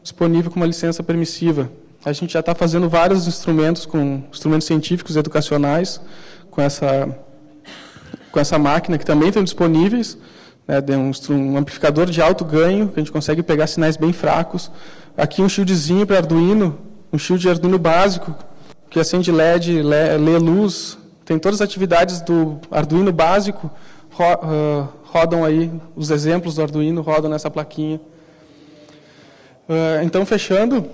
disponível com uma licença permissiva. A gente já está fazendo vários instrumentos, com instrumentos científicos e educacionais, com essa máquina, que também estão disponíveis, um amplificador de alto ganho, que a gente consegue pegar sinais bem fracos. Aqui um shieldzinho para Arduino, um shield de Arduino básico, que acende LED, lê luz. Tem todas as atividades do Arduino básico, rodam aí, os exemplos do Arduino rodam nessa plaquinha. Então, fechando,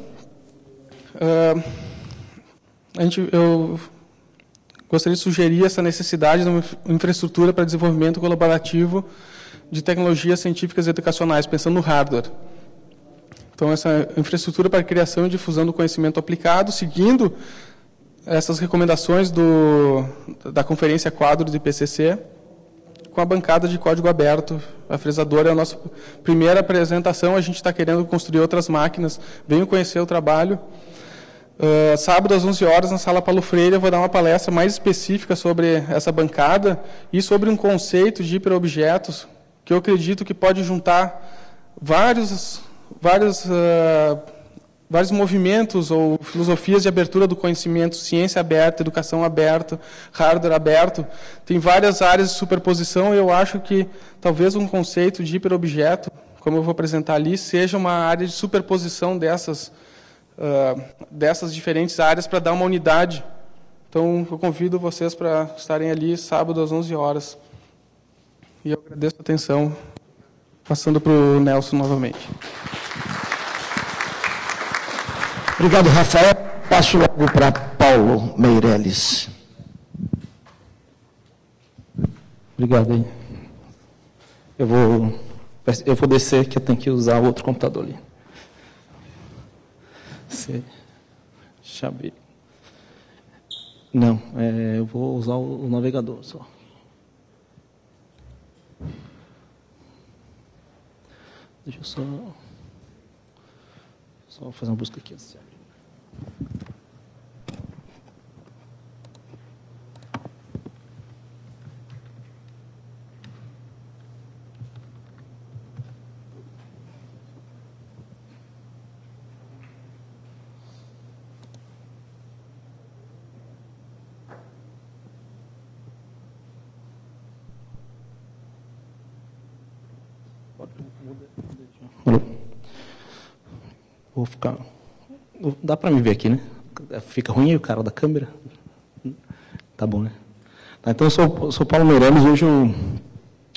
eu gostaria de sugerir essa necessidade de uma infraestrutura para desenvolvimento colaborativo de tecnologias científicas e educacionais, pensando no hardware. Então, essa infraestrutura para a criação e difusão do conhecimento aplicado, seguindo essas recomendações da Conferência Quadro do IPCC, com a bancada de código aberto. A fresadora é a nossa primeira apresentação, a gente está querendo construir outras máquinas, venham conhecer o trabalho. Sábado, às 11 horas, na Sala Paulo Freire, eu vou dar uma palestra mais específica sobre essa bancada e sobre um conceito de hiperobjetos, que eu acredito que pode juntar vários movimentos ou filosofias de abertura do conhecimento, ciência aberta, educação aberta, hardware aberto. Tem várias áreas de superposição e eu acho que talvez um conceito de hiperobjeto, como eu vou apresentar ali, seja uma área de superposição dessas diferentes áreas para dar uma unidade. Então, eu convido vocês para estarem ali sábado às 11 horas. E eu agradeço a atenção, passando para o Nelson novamente. Obrigado, Rafael. Passo logo para Paulo Meirelles. Obrigado aí. Eu vou descer, que eu tenho que usar o outro computador ali. Deixa eu abrir. Não, eu vou usar o navegador só. Deixa eu só fazer uma busca aqui. Vou ficar... Dá para me ver aqui, né? Fica ruim aí o cara da câmera? Tá bom, né? Então, eu sou Paulo Meirelles, hoje eu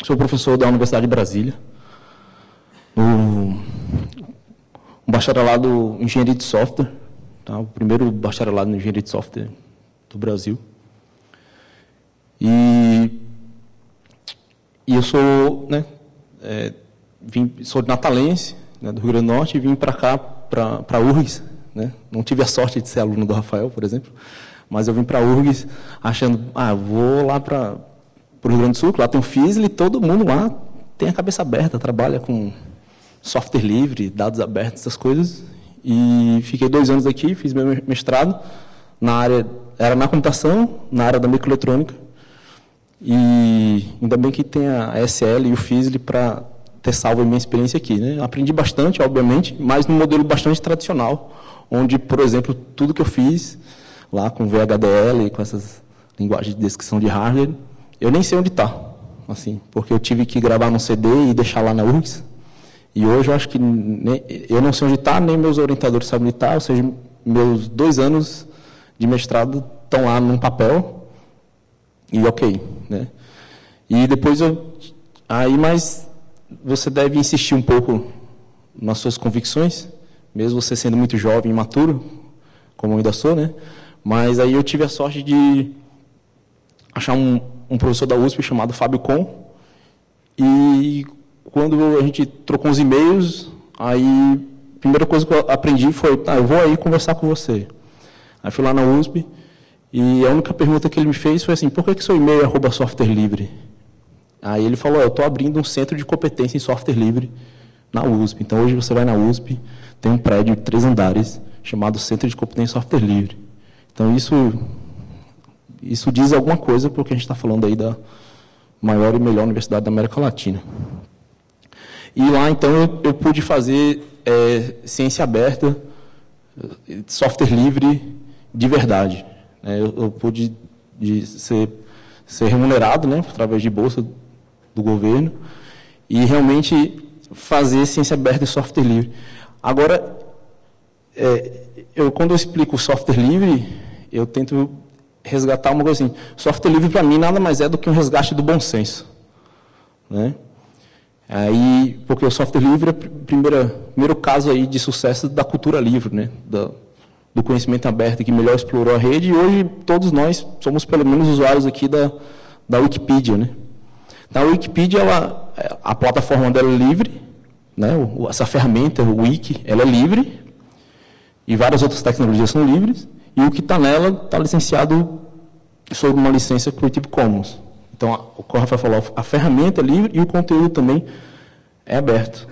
sou professor da Universidade de Brasília, um bacharelado em Engenharia de Software, tá? O primeiro bacharelado em Engenharia de Software do Brasil. E eu sou, né, sou natalense, né, do Rio Grande do Norte, e vim para cá, para a URGS, né? Não tive a sorte de ser aluno do Rafael, por exemplo, mas eu vim para a URGS achando, vou lá para o Rio Grande do Sul, lá tem o FISL, e todo mundo lá tem a cabeça aberta, trabalha com software livre, dados abertos, essas coisas, e fiquei 2 anos aqui, fiz meu mestrado na área, era na computação, na área da microeletrônica, e ainda bem que tem a SL e o FISL para ter salvo a minha experiência aqui, né? Aprendi bastante, obviamente, mas num modelo bastante tradicional, onde, por exemplo, tudo que eu fiz lá com VHDL, com essas linguagens de descrição de hardware, eu nem sei onde está, assim, porque eu tive que gravar num CD e deixar lá na URGS, e hoje eu acho que eu não sei onde está, nem meus orientadores sabem onde está, ou seja, meus 2 anos de mestrado estão lá num papel, e ok, né? E depois mas você deve insistir um pouco nas suas convicções, mesmo você sendo muito jovem e imaturo, como eu ainda sou, né? Mas aí eu tive a sorte de achar um professor da USP chamado Fábio Com, e quando a gente trocou uns e-mails, aí a primeira coisa que eu aprendi foi, eu vou aí conversar com você. Aí fui lá na USP, e a única pergunta que ele me fez foi assim, por que seu e-mail é @software livre? Aí ele falou, eu estou abrindo um centro de competência em software livre na USP. Então, hoje você vai na USP, tem um prédio de 3 andares, chamado Centro de Competência em Software Livre. Então, isso diz alguma coisa, porque a gente está falando aí da maior e melhor universidade da América Latina. E lá, então, eu pude fazer ciência aberta, software livre de verdade. Eu pude ser remunerado, né, através de bolsa do governo, e realmente fazer ciência aberta e software livre. Agora, quando eu explico software livre, eu tento resgatar uma coisa assim. Software livre, para mim, nada mais é do que um resgate do bom senso, né? Aí, porque o software livre é o primeiro caso aí de sucesso da cultura livre, né? Do conhecimento aberto que melhor explorou a rede, e hoje todos nós somos pelo menos usuários aqui da Wikipedia, né? Então, a Wikipedia, a plataforma dela é livre, né? Essa ferramenta, o Wiki, ela é livre, e várias outras tecnologias são livres, e o que está nela está licenciado sob uma licença Creative Commons. Então, o que o Rafael falou, a ferramenta é livre e o conteúdo também é aberto,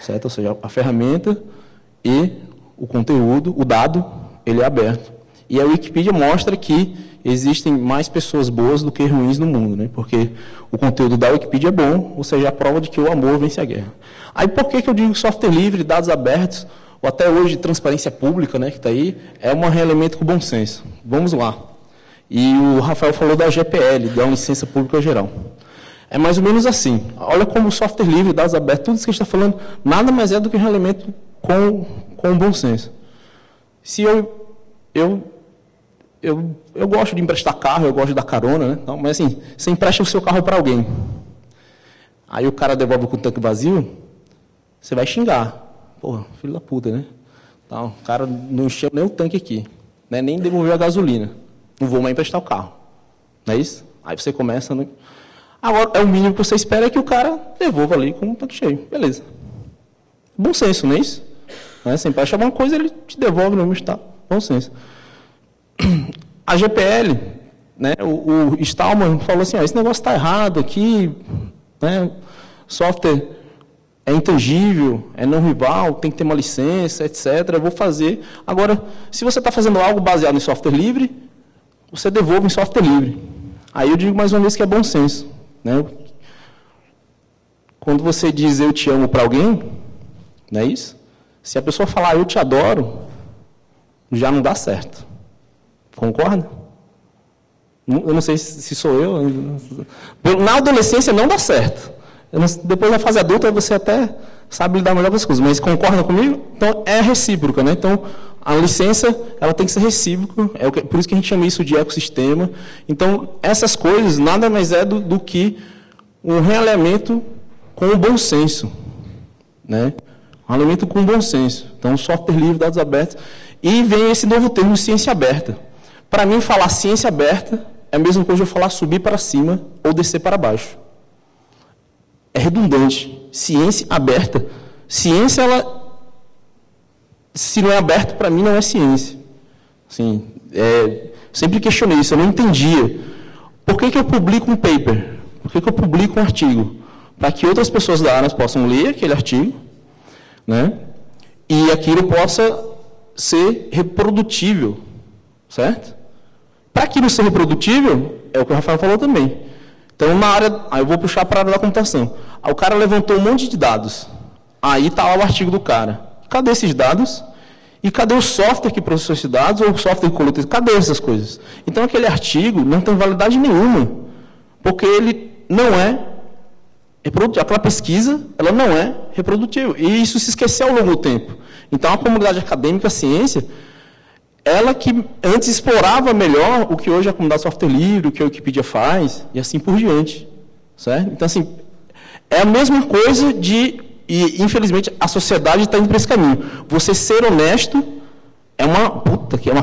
certo? Ou seja, a ferramenta e o conteúdo, o dado, ele é aberto. E a Wikipedia mostra que existem mais pessoas boas do que ruins no mundo, né? Porque o conteúdo da Wikipedia é bom, ou seja, a prova de que o amor vence a guerra. Aí, por que eu digo software livre, dados abertos, ou até hoje transparência pública, né, que está aí, é um elemento com bom senso. Vamos lá. E o Rafael falou da GPL, da Licença Pública Geral. É mais ou menos assim. Olha como o software livre, dados abertos, tudo isso que a gente está falando, nada mais é do que um elemento com bom senso. Se eu gosto de emprestar carro, eu gosto de dar carona, né? Então, mas assim, você empresta o seu carro para alguém. Aí o cara devolve com o tanque vazio, você vai xingar. Porra, filho da puta, né? Então, o cara não encheu nem o tanque aqui, né? Nem devolveu a gasolina. Não vou mais emprestar o carro. Não é isso? Aí você começa... Né? Agora, é o mínimo que você espera é que o cara devolva ali com o tanque cheio. Beleza. Bom senso, não é isso? Né? Você empresta alguma coisa, ele te devolve no mesmo estado. Bom senso. A GPL, né, o Stallman falou assim, esse negócio está errado aqui, né, software é intangível, é não rival, tem que ter uma licença, etc. Eu vou fazer. Agora, se você está fazendo algo baseado em software livre, você devolve em software livre. Aí eu digo mais uma vez que é bom senso. Né? Quando você diz eu te amo para alguém, não é isso? Se a pessoa falar eu te adoro, já não dá certo. Concorda? Eu não sei se sou eu. Na adolescência não dá certo. Depois da fase adulta você até sabe lidar melhor com as coisas. Mas concorda comigo? Então é recíproca, né? Então a licença ela tem que ser recíproca. Por isso que a gente chama isso de ecossistema. Então essas coisas nada mais é do que um realinhamento com o bom senso, né? Um realinhamento com o bom senso. Então software livre, dados abertos. E vem esse novo termo ciência aberta. Para mim, falar ciência aberta é a mesma coisa de eu falar subir para cima ou descer para baixo. É redundante. Ciência aberta. Ciência, ela, se não é aberta, para mim, não é ciência. Assim, sempre questionei isso, eu não entendia. Por que eu publico um paper? Por que eu publico um artigo? Para que outras pessoas da área possam ler aquele artigo, né? E aquilo possa ser reprodutível, certo? Para aquilo ser reprodutível, é o que o Rafael falou também. Então, na área, aí eu vou puxar para a área da computação. Aí o cara levantou um monte de dados. Aí está lá o artigo do cara. Cadê esses dados? E cadê o software que processou esses dados? Ou o software que coletou? Cadê essas coisas? Então, aquele artigo não tem validade nenhuma. Porque ele não é reprodutível. Aquela pesquisa, ela não é reprodutível. E isso se esqueceu ao longo do tempo. Então, a comunidade acadêmica, a ciência, ela que antes explorava melhor o que hoje a comunidade software livre, o que a Wikipedia faz, e assim por diante. Certo? Então, assim, é a mesma coisa e infelizmente a sociedade está indo para esse caminho. Você ser honesto é uma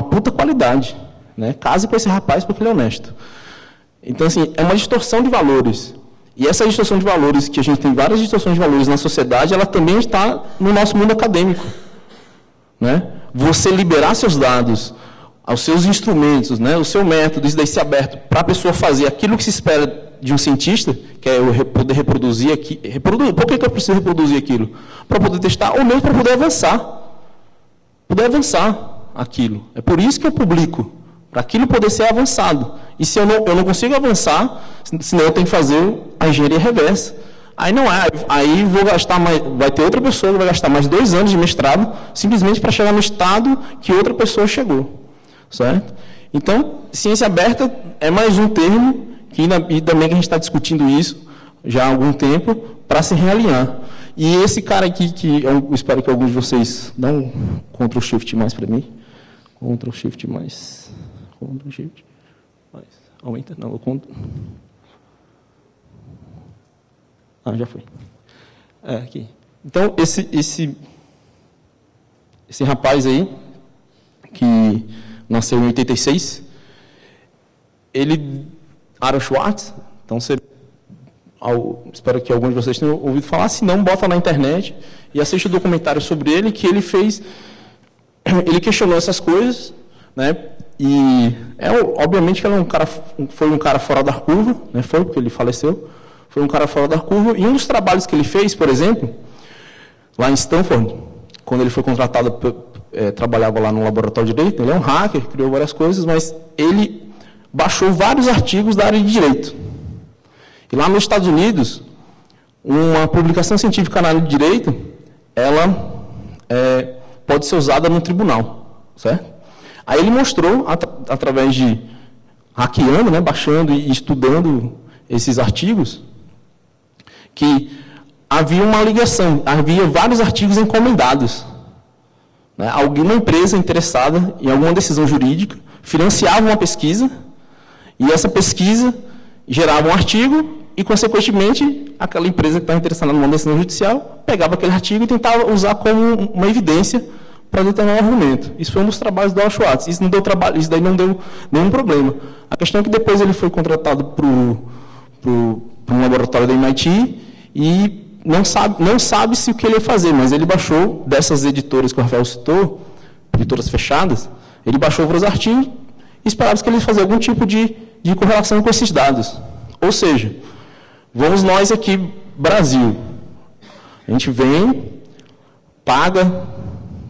puta qualidade. Né? Case com esse rapaz porque ele é honesto. Então, assim, é uma distorção de valores. E essa distorção de valores, que a gente tem várias distorções de valores na sociedade, ela também está no nosso mundo acadêmico. Né? Você liberar seus dados, os seus instrumentos, né, o seu método, isso daí ser aberto para a pessoa fazer aquilo que se espera de um cientista, que é eu poder reproduzir aqui. Por que eu preciso reproduzir aquilo? Para poder testar, ou mesmo para poder avançar. Poder avançar aquilo. É por isso que eu publico, para aquilo poder ser avançado. E se eu não consigo avançar, senão eu tenho que fazer a engenharia reversa. Aí não é, aí vou gastar mais, vai ter outra pessoa que vai gastar mais 2 anos de mestrado, simplesmente para chegar no estado que outra pessoa chegou. Certo? Então, ciência aberta é mais um termo, e também que a gente está discutindo isso já há algum tempo, para se realinhar. E esse cara aqui, que eu espero que alguns de vocês dão um Ctrl Shift mais para mim. Ctrl Shift mais. Ctrl Shift mais. Aumenta, não, eu conto. Ah, já foi. Aqui. Então, esse rapaz aí, que nasceu em 86, Aaron Swartz, então espero que alguns de vocês tenham ouvido falar, se não, bota na internet e assiste o documentário sobre ele, que ele questionou essas coisas, né? E obviamente que foi um cara fora da curva, né? Foi porque ele faleceu, foi um cara fora da curva, e um dos trabalhos que ele fez, por exemplo, lá em Stanford, quando ele foi contratado, trabalhava lá no laboratório de direito, ele é um hacker, criou várias coisas, mas ele baixou vários artigos da área de direito. E lá nos Estados Unidos, uma publicação científica na área de direito, ela pode ser usada no tribunal, certo? Aí ele mostrou, através de hackeando, né, baixando e estudando esses artigos, que havia uma ligação, havia vários artigos encomendados. Né? Alguma empresa interessada em alguma decisão jurídica financiava uma pesquisa, e essa pesquisa gerava um artigo, e, consequentemente, aquela empresa que estava interessada numa decisão judicial pegava aquele artigo e tentava usar como uma evidência para determinar um argumento. Isso foi um dos trabalhos do Aaron Swartz. Isso não deu trabalho, isso daí não deu nenhum problema. A questão é que depois ele foi contratado para um laboratório da MIT e não sabe-se o que ele ia fazer, mas ele baixou dessas editoras que o Rafael citou, editoras fechadas, ele baixou vários artigos e esperava que ele ia fazer algum tipo de correlação com esses dados. Ou seja, vamos nós aqui, Brasil, a gente vem, paga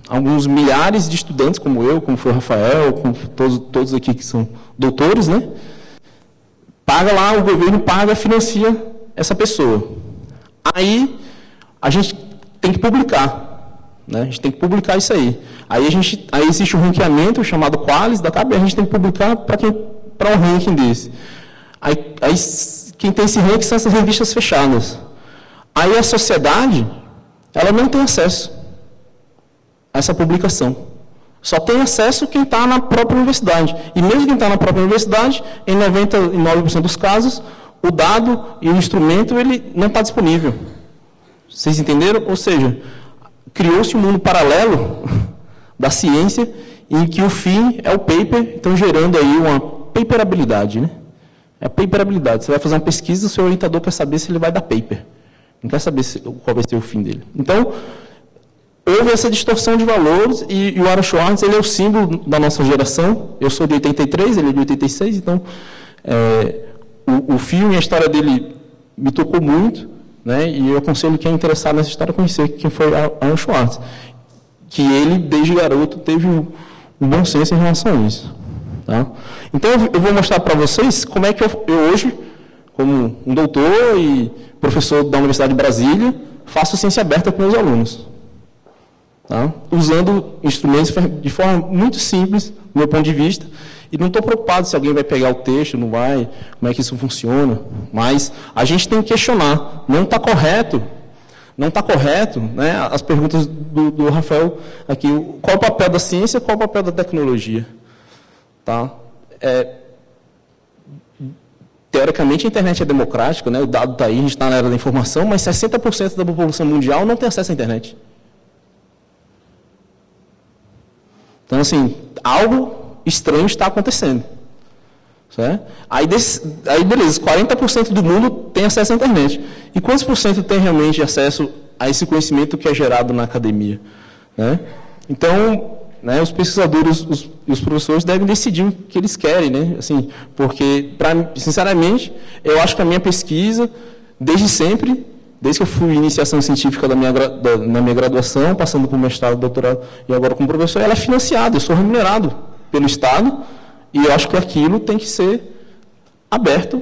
alguns milhares de estudantes, como eu, como foi o Rafael, como todos aqui que são doutores, né? Paga lá, o governo paga, financia essa pessoa. Aí, a gente tem que publicar, né? A gente tem que publicar isso aí. Aí existe um ranqueamento chamado Qualis, da CAB, a gente tem que publicar para um ranking desse. Aí quem tem esse ranking são essas revistas fechadas. Aí a sociedade, ela não tem acesso a essa publicação. Só tem acesso quem está na própria universidade. E mesmo quem está na própria universidade, em 99% dos casos, o dado e o instrumento ele não está disponível. Vocês entenderam? Ou seja, criou-se um mundo paralelo da ciência em que o fim é o paper, então gerando aí uma paperabilidade, né? É a paperabilidade. Você vai fazer uma pesquisa, o seu orientador quer saber se ele vai dar paper. Não quer saber qual vai ser o fim dele. Então, houve essa distorção de valores e o Aaron Swartz, ele é o símbolo da nossa geração. Eu sou de 83, ele é de 86, então o filme, a história dele me tocou muito, né? E eu aconselho quem é interessado nessa história a conhecer quem foi Aaron Swartz. Que ele, desde garoto, teve um bom senso em relação a isso. Tá? Então, eu vou mostrar para vocês como é que eu hoje, como um doutor e professor da Universidade de Brasília, faço ciência aberta com meus alunos. Tá? Usando instrumentos de forma muito simples, do meu ponto de vista, e não estou preocupado se alguém vai pegar o texto, não vai, como é que isso funciona, mas a gente tem que questionar. Não está correto, né, as perguntas do Rafael aqui, qual o papel da ciência, qual o papel da tecnologia? Tá? Teoricamente, a internet é democrática, né? O dado está aí, a gente está na era da informação, mas 60% da população mundial não tem acesso à internet. Então, assim, algo estranho está acontecendo. Certo? Aí, beleza, 40% do mundo tem acesso à internet. E quantos por cento tem realmente acesso a esse conhecimento que é gerado na academia? Né? Então, né, os pesquisadores e os professores devem decidir o que eles querem, né? Assim, porque, sinceramente, eu acho que a minha pesquisa, desde sempre, desde que eu fui iniciação científica na minha graduação, passando por mestrado, doutorado e agora como professor, ela é financiada, eu sou remunerado pelo Estado, e eu acho que aquilo tem que ser aberto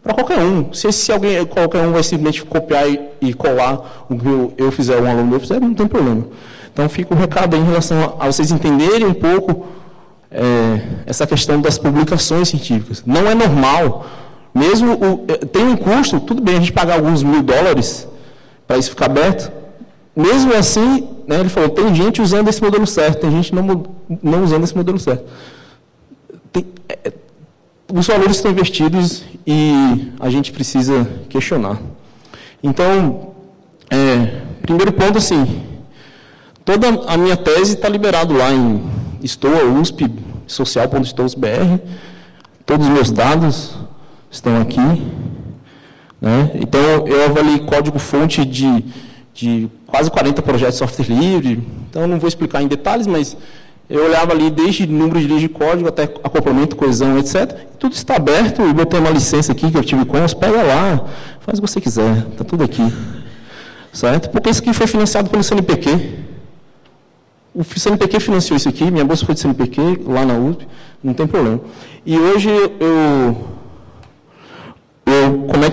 para qualquer um. Se qualquer um vai simplesmente copiar e colar o que eu fizer, um aluno meu fizer, não tem problema. Então, fica o recado aí em relação a vocês entenderem um pouco essa questão das publicações científicas. Não é normal, mesmo tem um custo, tudo bem a gente pagar alguns $1000 para isso ficar aberto, mesmo assim, né, ele falou, tem gente usando esse modelo certo, tem gente não usando esse modelo certo. Os valores estão investidos e a gente precisa questionar. Então, Primeiro ponto, assim, toda a minha tese está liberado lá em Stoa, USP, social.stoas.br, todos os meus dados estão aqui, né? Então, eu avaliei código-fonte de quase 40 projetos de software livre, então não vou explicar em detalhes, mas eu olhava ali desde número de linhas de código até acoplamento, coesão, etc. E tudo está aberto, e botei uma licença aqui, Creative Commons, pega lá, faz o que você quiser, está tudo aqui. Certo? Porque isso aqui foi financiado pelo CNPq. O CNPq financiou isso aqui, minha bolsa foi de CNPq, lá na USP, não tem problema. E hoje como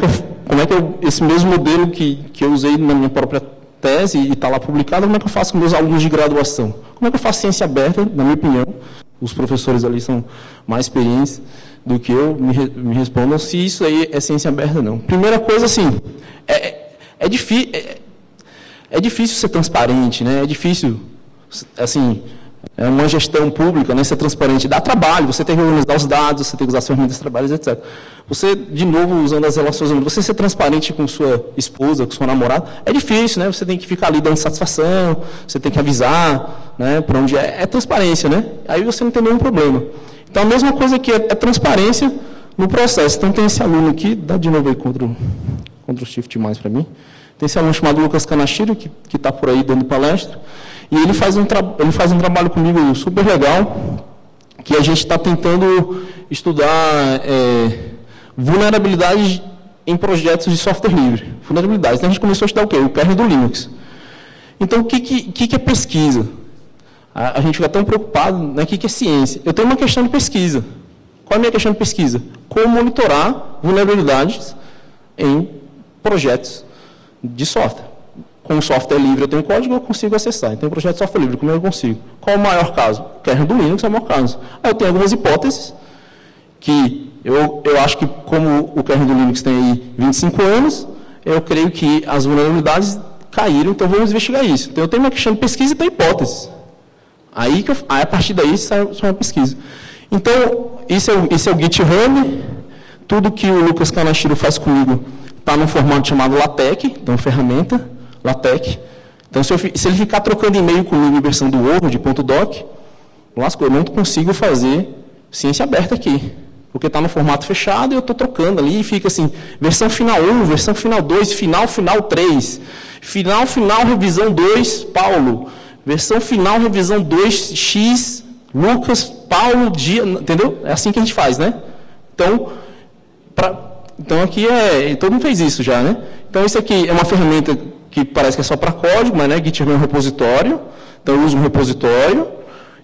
é que esse mesmo modelo que eu usei na minha própria tese e está lá publicado, como é que eu faço com meus alunos de graduação? Como é que eu faço ciência aberta, na minha opinião? Os professores ali são mais experientes do que eu, me respondam se isso aí é ciência aberta ou não. Primeira coisa, assim, é difícil ser transparente, né? É difícil, assim, é uma gestão pública, né? Ser transparente dá trabalho, você tem que organizar os dados, você tem que usar as ferramentas de trabalho, etc. Você, de novo, usando as relações humanas, você ser transparente com sua esposa, com sua namorada, é difícil, né? Você tem que ficar ali dando satisfação, você tem que avisar, né? Para onde é transparência, né? Aí você não tem nenhum problema. Então, a mesma coisa que é transparência no processo. Então, tem esse aluno aqui, dá de novo aí contra o Shift mais para mim. Tem esse aluno chamado Lucas Kanashiro, que está por aí dando palestra, e ele faz um trabalho comigo super legal, que a gente está tentando estudar vulnerabilidades em projetos de software livre. Vulnerabilidades. Então, a gente começou a estudar o quê? O kernel do Linux. Então, o que é pesquisa? A gente fica tão preocupado, né? O que é ciência? Eu tenho uma questão de pesquisa. Qual é a minha questão de pesquisa? Como monitorar vulnerabilidades em projetos de software. Com o software livre eu tenho código, eu consigo acessar. Então, projeto de software livre, como eu consigo? Qual o maior caso? O kernel do Linux é o maior caso. Aí eu tenho algumas hipóteses que eu acho que, como o kernel do Linux tem aí 25 anos, eu creio que as vulnerabilidades caíram, então vamos investigar isso. Então, eu tenho uma questão de pesquisa e tenho hipóteses. Aí, a partir daí, sai uma pesquisa. Então, isso é o GitHub. Tudo que o Lucas Kanashiro faz comigo está num formato chamado LaTeX, então ferramenta, LaTeX. Então, se ele ficar trocando e-mail comigo em versão do Word, .doc, eu não consigo fazer ciência aberta aqui. Porque está no formato fechado e eu estou trocando ali e fica assim, versão final 1, versão final 2, final 3, final, revisão 2, Paulo, versão final, revisão 2, X, Lucas, Paulo, dia, entendeu? É assim que a gente faz, né? Então aqui todo mundo fez isso já, né? Então isso aqui é uma ferramenta que parece que é só para código, mas né, GitHub é um repositório, então eu uso um repositório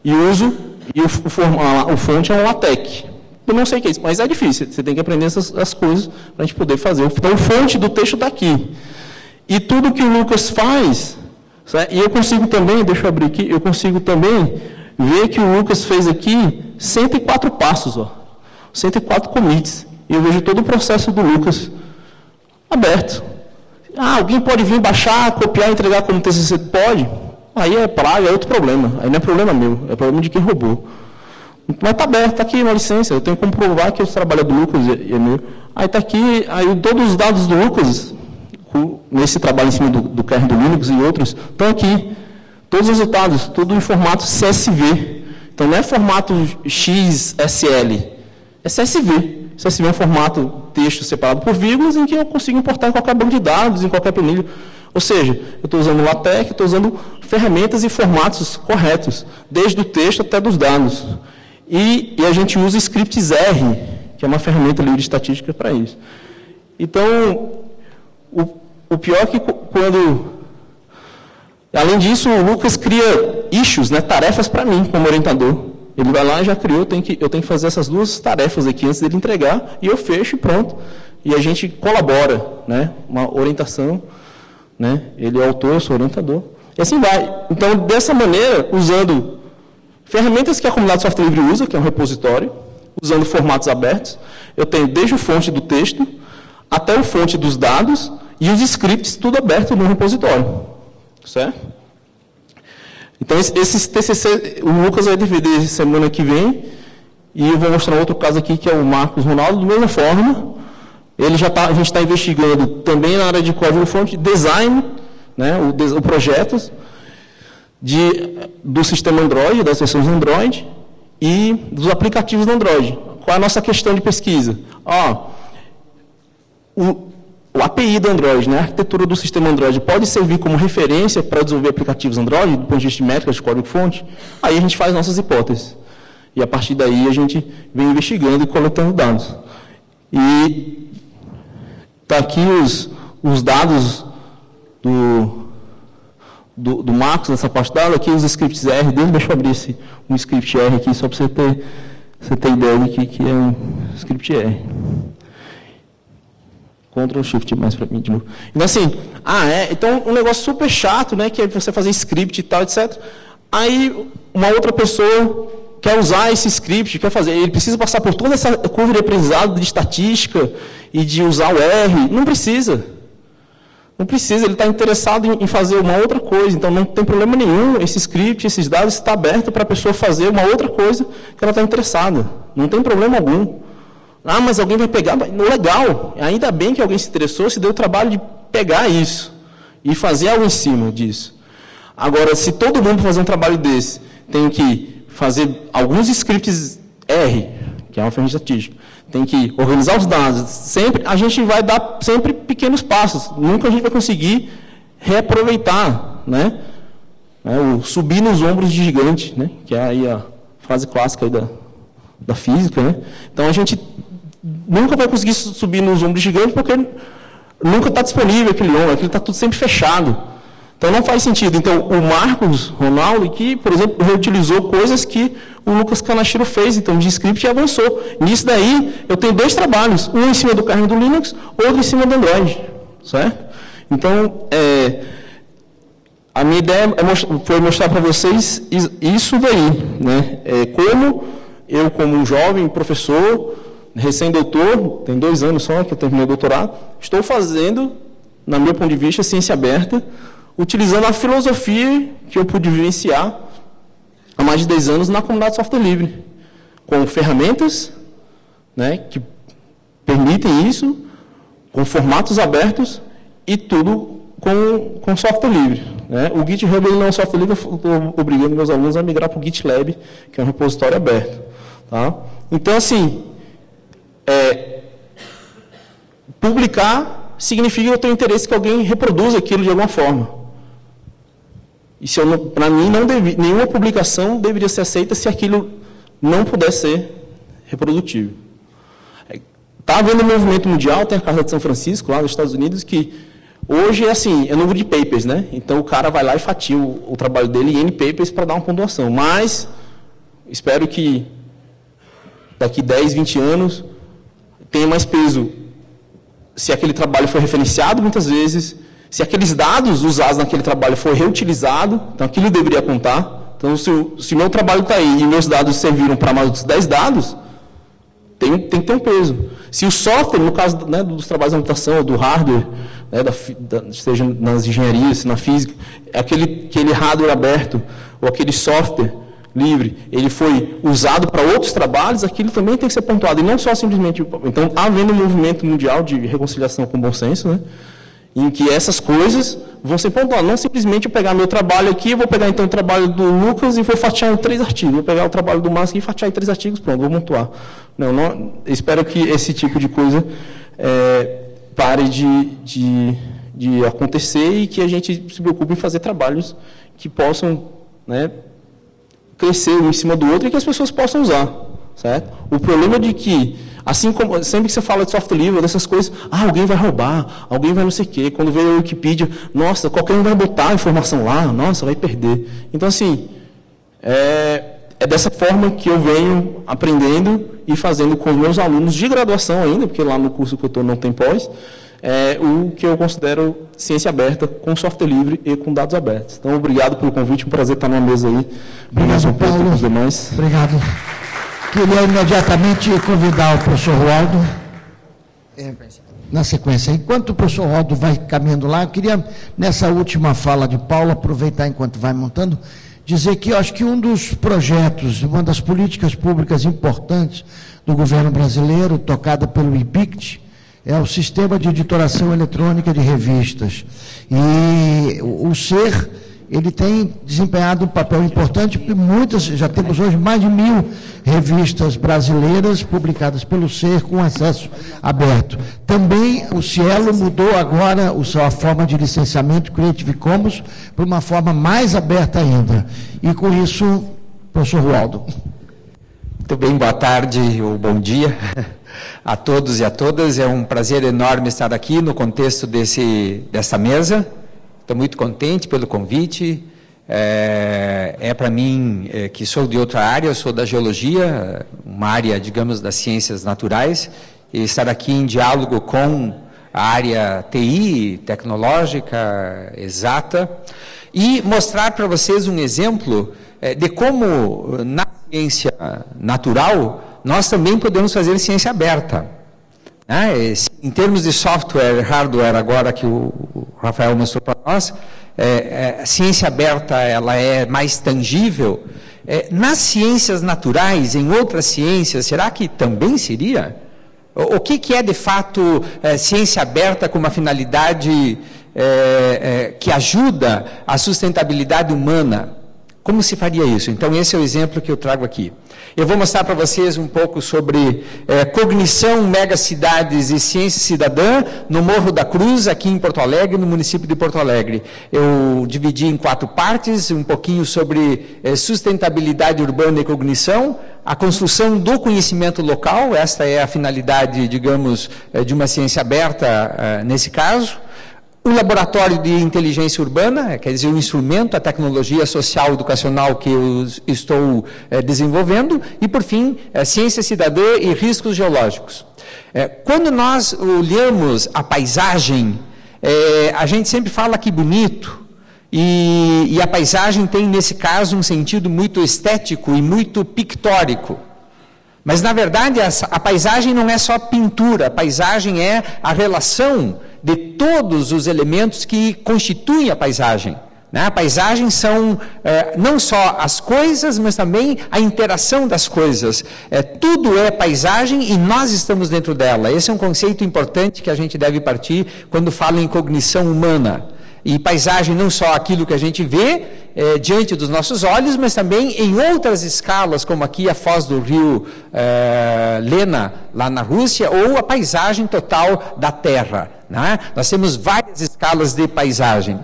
e o fonte é um LaTeX. Eu não sei o que é isso, mas é difícil, você tem que aprender essas coisas para a gente poder fazer. Então o fonte do texto está aqui. E tudo que o Lucas faz, certo? E eu consigo também, deixa eu abrir aqui, eu consigo também ver que o Lucas fez aqui 104 passos, 104 commits. E eu vejo todo o processo do Lucas aberto. Alguém pode vir baixar, copiar e entregar como TCC? Pode. Aí é praga, é outro problema. Aí não é problema meu, é problema de quem roubou. Mas está aberto, está aqui uma licença. Eu tenho como provar que o trabalho é do Lucas e é meu. Aí está aqui, aí todos os dados do Lucas, nesse trabalho em cima do kernel do Linux e outros, estão aqui. Todos os resultados, tudo em formato CSV. Então não é formato XSL, é CSV. CSV é um formato texto separado por vírgulas em que eu consigo importar em qualquer banco de dados, em qualquer planilha. Ou seja, eu estou usando LaTeX, estou usando ferramentas e formatos corretos, desde o texto até dos dados. E a gente usa scripts R, que é uma ferramenta livre de estatística para isso. Então, o pior é que quando... Além disso, o Lucas cria issues, né, tarefas para mim, como orientador. Ele vai lá e já criou, eu tenho que fazer essas duas tarefas aqui antes dele entregar, e eu fecho e pronto. E a gente colabora, né, uma orientação, né, ele é o autor, eu sou orientador. E assim vai. Então, dessa maneira, usando ferramentas que a comunidade de software livre usa, que é um repositório, usando formatos abertos, eu tenho desde o fonte do texto até o fonte dos dados e os scripts, tudo aberto no repositório. Certo? Então, esses TCC, o Lucas vai DVD semana que vem, e eu vou mostrar outro caso aqui, que é o Marcos Ronaldo, da mesma forma. A gente está investigando também na área de código-fonte, design né, o projeto do sistema Android, das versões Android e dos aplicativos do Android. Qual é a nossa questão de pesquisa? O API do Android, né, a arquitetura do sistema Android, pode servir como referência para desenvolver aplicativos Android, do ponto de vista de métricas de código-fonte? Aí a gente faz nossas hipóteses. E a partir daí a gente vem investigando e coletando dados. E está aqui os dados do Marcos, nessa parte dada, aqui os scripts R dele. Deixa eu abrir um script R aqui, só para você ter ideia do que é um script R. Ctrl Shift mais para mim de novo. Então, assim, então um negócio super chato, né, que é você fazer script e tal, etc. Aí, uma outra pessoa quer usar esse script, ele precisa passar por toda essa curva de aprendizado de estatística e de usar o R. Não precisa. Não precisa, ele está interessado em fazer uma outra coisa. Então, não tem problema nenhum, esse script, esses dados, está aberto para a pessoa fazer uma outra coisa que ela está interessada. Não tem problema algum. Mas alguém vai pegar. Legal, ainda bem que alguém se interessou, se deu o trabalho de pegar isso e fazer algo em cima disso. Agora, se todo mundo fazer um trabalho desse, tem que fazer alguns scripts R, que é uma ferramenta estatística, tem que organizar os dados, a gente vai dar sempre pequenos passos, nunca a gente vai conseguir reaproveitar, né? O subir nos ombros de gigante, né? Que é aí a frase clássica aí da física, né? Então, a gente nunca vai conseguir subir nos ombros gigantes porque nunca está disponível aquele ombro, aquilo está tudo sempre fechado. Então, não faz sentido. Então, o Marcos Ronaldo, que, por exemplo, reutilizou coisas que o Lucas Kanashiro fez, então, de script e avançou. Nisso daí, eu tenho 2 trabalhos, um em cima do kernel do Linux, outro em cima do Android, certo? Então, a minha ideia foi mostrar para vocês isso daí, né? Como eu, como um jovem professor, recém-doutor, tem 2 anos só que eu terminei o doutorado, estou fazendo, na meu ponto de vista, ciência aberta, utilizando a filosofia que eu pude vivenciar há mais de 10 anos na comunidade de software livre, com ferramentas, né, que permitem isso, com formatos abertos e tudo com software livre. Né? O GitHub não é um software livre, eu estou obrigando meus alunos a migrar para o GitLab, que é um repositório aberto. Tá? Então, assim, publicar significa que eu tenho interesse que alguém reproduza aquilo de alguma forma. E para mim, nenhuma publicação deveria ser aceita se aquilo não puder ser reprodutível. Está havendo um movimento mundial, tem a Carta de São Francisco, lá nos Estados Unidos, que hoje é número de papers, né? Então, o cara vai lá e fatia o trabalho dele em N papers para dar uma pontuação. Mas, espero que daqui 10, 20 anos, tenha mais peso se aquele trabalho foi referenciado muitas vezes, se aqueles dados usados naquele trabalho for reutilizado, então aquilo deveria contar. Então, se o meu trabalho está aí e meus dados serviram para mais outros 10 dados, tem que ter um peso. Se o software, no caso, né, dos trabalhos de computação, do hardware, né, seja nas engenharias, na física, aquele hardware aberto, ou aquele software livre, ele foi usado para outros trabalhos, aquilo também tem que ser pontuado, e não só simplesmente... Então, havendo um movimento mundial de reconciliação com bom senso, né, em que essas coisas vão ser pontuadas. Não simplesmente eu pegar meu trabalho aqui, vou pegar então o trabalho do Lucas e vou fatiar em 3 artigos. Vou pegar o trabalho do Márcio e fatiar em 3 artigos, pronto, vou pontuar. Não, espero que esse tipo de coisa pare de acontecer e que a gente se preocupe em fazer trabalhos que possam, né, crescer um em cima do outro e que as pessoas possam usar. Certo? O problema é de que, assim como sempre que você fala de software livre, dessas coisas, alguém vai roubar, alguém vai não sei o quê. Quando vê a Wikipedia, nossa, qualquer um vai botar a informação lá, nossa, vai perder. Então, assim, é dessa forma que eu venho aprendendo e fazendo com os meus alunos de graduação ainda, porque lá no curso que eu estou não tem pós, o que eu considero ciência aberta, com software livre e com dados abertos. Então, obrigado pelo convite, um prazer estar numa mesa aí. Obrigado, Paulo. Com os demais. Obrigado. Queria imediatamente convidar o professor Waldo, na sequência. Enquanto o professor Waldo vai caminhando lá, eu queria, nessa última fala de Paulo, aproveitar enquanto vai montando, dizer que eu acho que um dos projetos, uma das políticas públicas importantes do governo brasileiro, tocada pelo IBICT, é o sistema de editoração eletrônica de revistas. E o SER, ele tem desempenhado um papel importante, porque já temos hoje mais de 1.000 revistas brasileiras publicadas pelo SER com acesso aberto. Também o Cielo mudou agora a forma de licenciamento Creative Commons para uma forma mais aberta ainda. E com isso, professor Rualdo. Muito bem, boa tarde ou bom dia a todos e a todas. É um prazer enorme estar aqui no contexto dessa mesa. Estou muito contente pelo convite. Para mim, que sou de outra área, eu sou da geologia, uma área, digamos, das ciências naturais, e estar aqui em diálogo com a área TI, tecnológica, exata, e mostrar para vocês um exemplo de como, na ciência natural, nós também podemos fazer ciência aberta. Em termos de software, hardware, agora que o Rafael mostrou para nós, a ciência aberta ela é mais tangível. Nas ciências naturais, em outras ciências, será que também seria? O que é, de fato, ciência aberta com uma finalidade que ajuda a sustentabilidade humana? Como se faria isso? Então, esse é o exemplo que eu trago aqui. Eu vou mostrar para vocês um pouco sobre cognição, megacidades e ciência cidadã no Morro da Cruz, aqui em Porto Alegre, no município de Porto Alegre. Eu dividi em 4 partes, um pouquinho sobre sustentabilidade urbana e cognição, a construção do conhecimento local, esta é a finalidade, digamos, de uma ciência aberta nesse caso. O laboratório de inteligência urbana, quer dizer, o instrumento, a tecnologia social educacional que eu estou desenvolvendo, e, por fim, ciência cidadã e riscos geológicos. Quando nós olhamos a paisagem, a gente sempre fala que bonito, e a paisagem tem, nesse caso, um sentido muito estético e muito pictórico. Mas, na verdade, a paisagem não é só pintura, a paisagem é a relação de todos os elementos que constituem a paisagem. A paisagem são não só as coisas, mas também a interação das coisas. Tudo é paisagem e nós estamos dentro dela. Esse é um conceito importante que a gente deve partir quando fala em cognição humana. E paisagem não só aquilo que a gente vê diante dos nossos olhos, mas também em outras escalas, como aqui a foz do rio Lena, lá na Rússia, ou a paisagem total da Terra. Nós temos várias escalas de paisagem.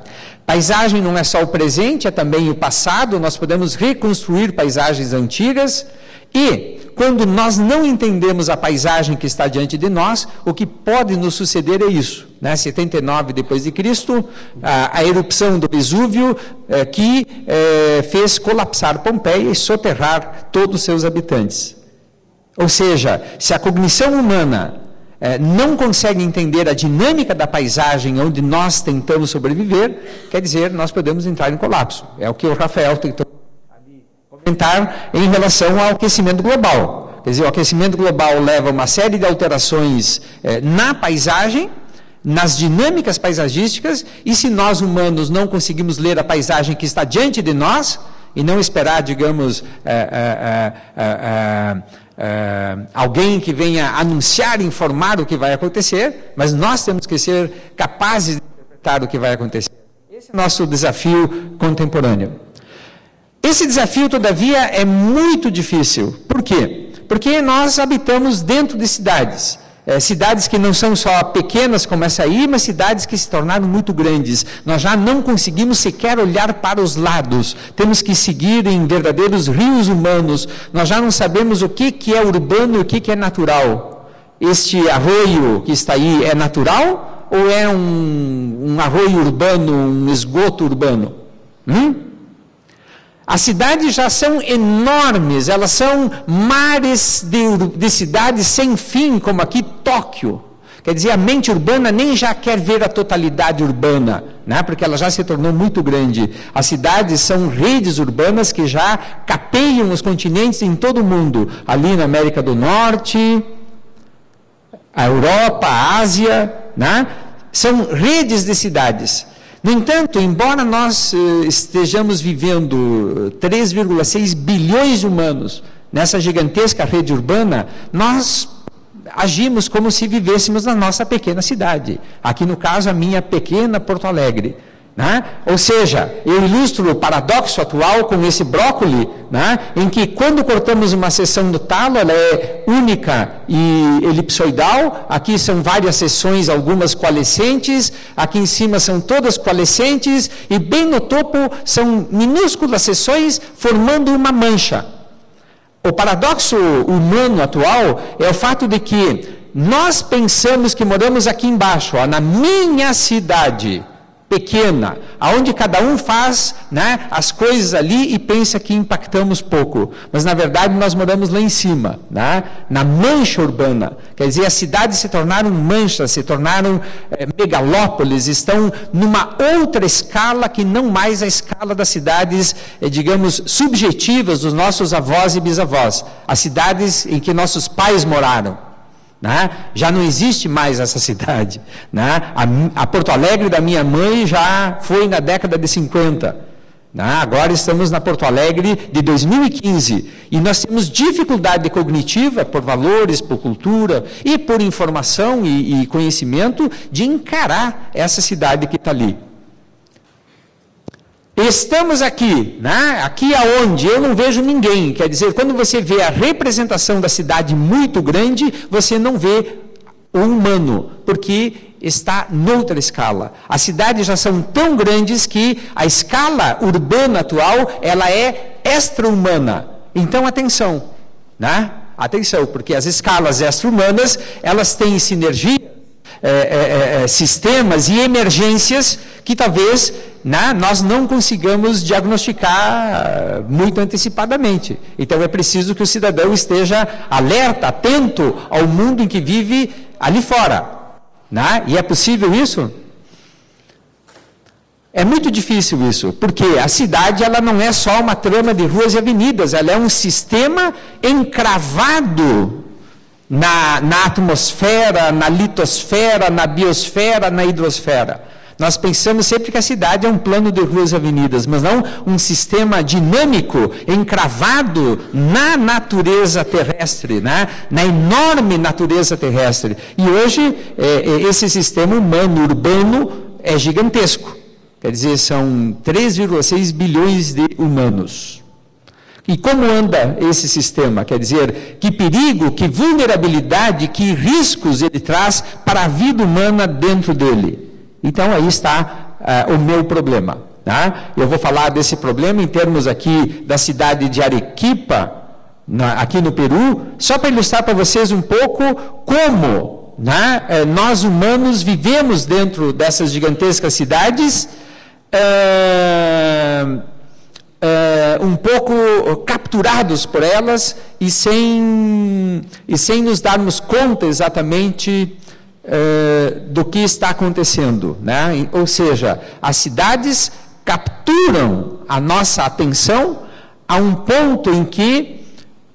Paisagem não é só o presente, é também o passado. Nós podemos reconstruir paisagens antigas. E, quando nós não entendemos a paisagem que está diante de nós, o que pode nos suceder é isso. 79 depois de Cristo, a erupção do Vesúvio, que fez colapsar Pompeia e soterrar todos os seus habitantes. Ou seja, se a cognição humana não consegue entender a dinâmica da paisagem onde nós tentamos sobreviver, quer dizer, nós podemos entrar em colapso. É o que o Rafael tentou comentar em relação ao aquecimento global. Quer dizer, o aquecimento global leva a uma série de alterações na paisagem, nas dinâmicas paisagísticas, e se nós humanos não conseguimos ler a paisagem que está diante de nós, e não esperar, digamos, alguém que venha anunciar, informar o que vai acontecer, mas nós temos que ser capazes de interpretar o que vai acontecer. Esse é o nosso desafio contemporâneo. Esse desafio, todavia, é muito difícil. Por quê? Porque nós habitamos dentro de cidades. Cidades que não são só pequenas como essa aí, mas cidades que se tornaram muito grandes. Nós já não conseguimos sequer olhar para os lados. Temos que seguir em verdadeiros rios humanos. Nós já não sabemos o que é urbano e o que é natural. Este arroio que está aí é natural ou é um arroio urbano, um esgoto urbano? As cidades já são enormes, elas são mares de cidades sem fim, como aqui Tóquio. Quer dizer, a mente urbana nem já quer ver a totalidade urbana, porque ela já se tornou muito grande. As cidades são redes urbanas que já capeiam os continentes em todo o mundo. Ali na América do Norte, a Europa, a Ásia, são redes de cidades. No entanto, embora nós estejamos vivendo 3,6 bilhões de humanos nessa gigantesca rede urbana, nós agimos como se vivêssemos na nossa pequena cidade. Aqui no caso, a minha pequena Porto Alegre. Né? Ou seja, eu ilustro o paradoxo atual com esse brócoli, né? Em que quando cortamos uma seção do talo, ela é única e elipsoidal, aqui são várias seções, algumas coalescentes, aqui em cima são todas coalescentes, e bem no topo são minúsculas seções formando uma mancha. O paradoxo humano atual é o fato de que nós pensamos que moramos aqui embaixo, ó, na minha cidade pequena, aonde cada um faz, né, as coisas ali e pensa que impactamos pouco, mas na verdade nós moramos lá em cima, né, na mancha urbana, quer dizer, as cidades se tornaram manchas, se tornaram megalópolis, estão numa outra escala que não mais a escala das cidades, digamos, subjetivas dos nossos avós e bisavós, as cidades em que nossos pais moraram. Né? Já não existe mais essa cidade. Né? A Porto Alegre da minha mãe já foi na década de 50. Né? Agora estamos na Porto Alegre de 2015. E nós temos dificuldade cognitiva, por valores, por cultura e por informação e conhecimento, de encarar essa cidade que está ali. Estamos aqui, né? Aqui aonde eu não vejo ninguém, quer dizer, quando você vê a representação da cidade muito grande, você não vê o humano, porque está noutra escala. As cidades já são tão grandes que a escala urbana atual, ela é extra-humana. Então, atenção, né? Atenção, porque as escalas extra-humanas, elas têm sinergia, sistemas e emergências que talvez nós não consigamos diagnosticar muito antecipadamente. Então é preciso que o cidadão esteja alerta, atento ao mundo em que vive ali fora. Né? E é possível isso? É muito difícil isso, porque a cidade ela não é só uma trama de ruas e avenidas, ela é um sistema encravado na atmosfera, na litosfera, na biosfera, na hidrosfera. Nós pensamos sempre que a cidade é um plano de ruas e avenidas, mas não um sistema dinâmico, encravado na natureza terrestre, né? Na enorme natureza terrestre. E hoje, esse sistema humano, urbano, é gigantesco. Quer dizer, são 3,6 bilhões de humanos. E como anda esse sistema? Quer dizer, que perigo, que vulnerabilidade, que riscos ele traz para a vida humana dentro dele. Então, aí está o meu problema. Tá? Eu vou falar desse problema em termos aqui da cidade de Arequipa, aqui no Peru, só para ilustrar para vocês um pouco como nós humanos vivemos dentro dessas gigantescas cidades, um pouco capturados por elas e sem nos darmos conta exatamente do que está acontecendo, né? Ou seja, as cidades capturam a nossa atenção a um ponto em que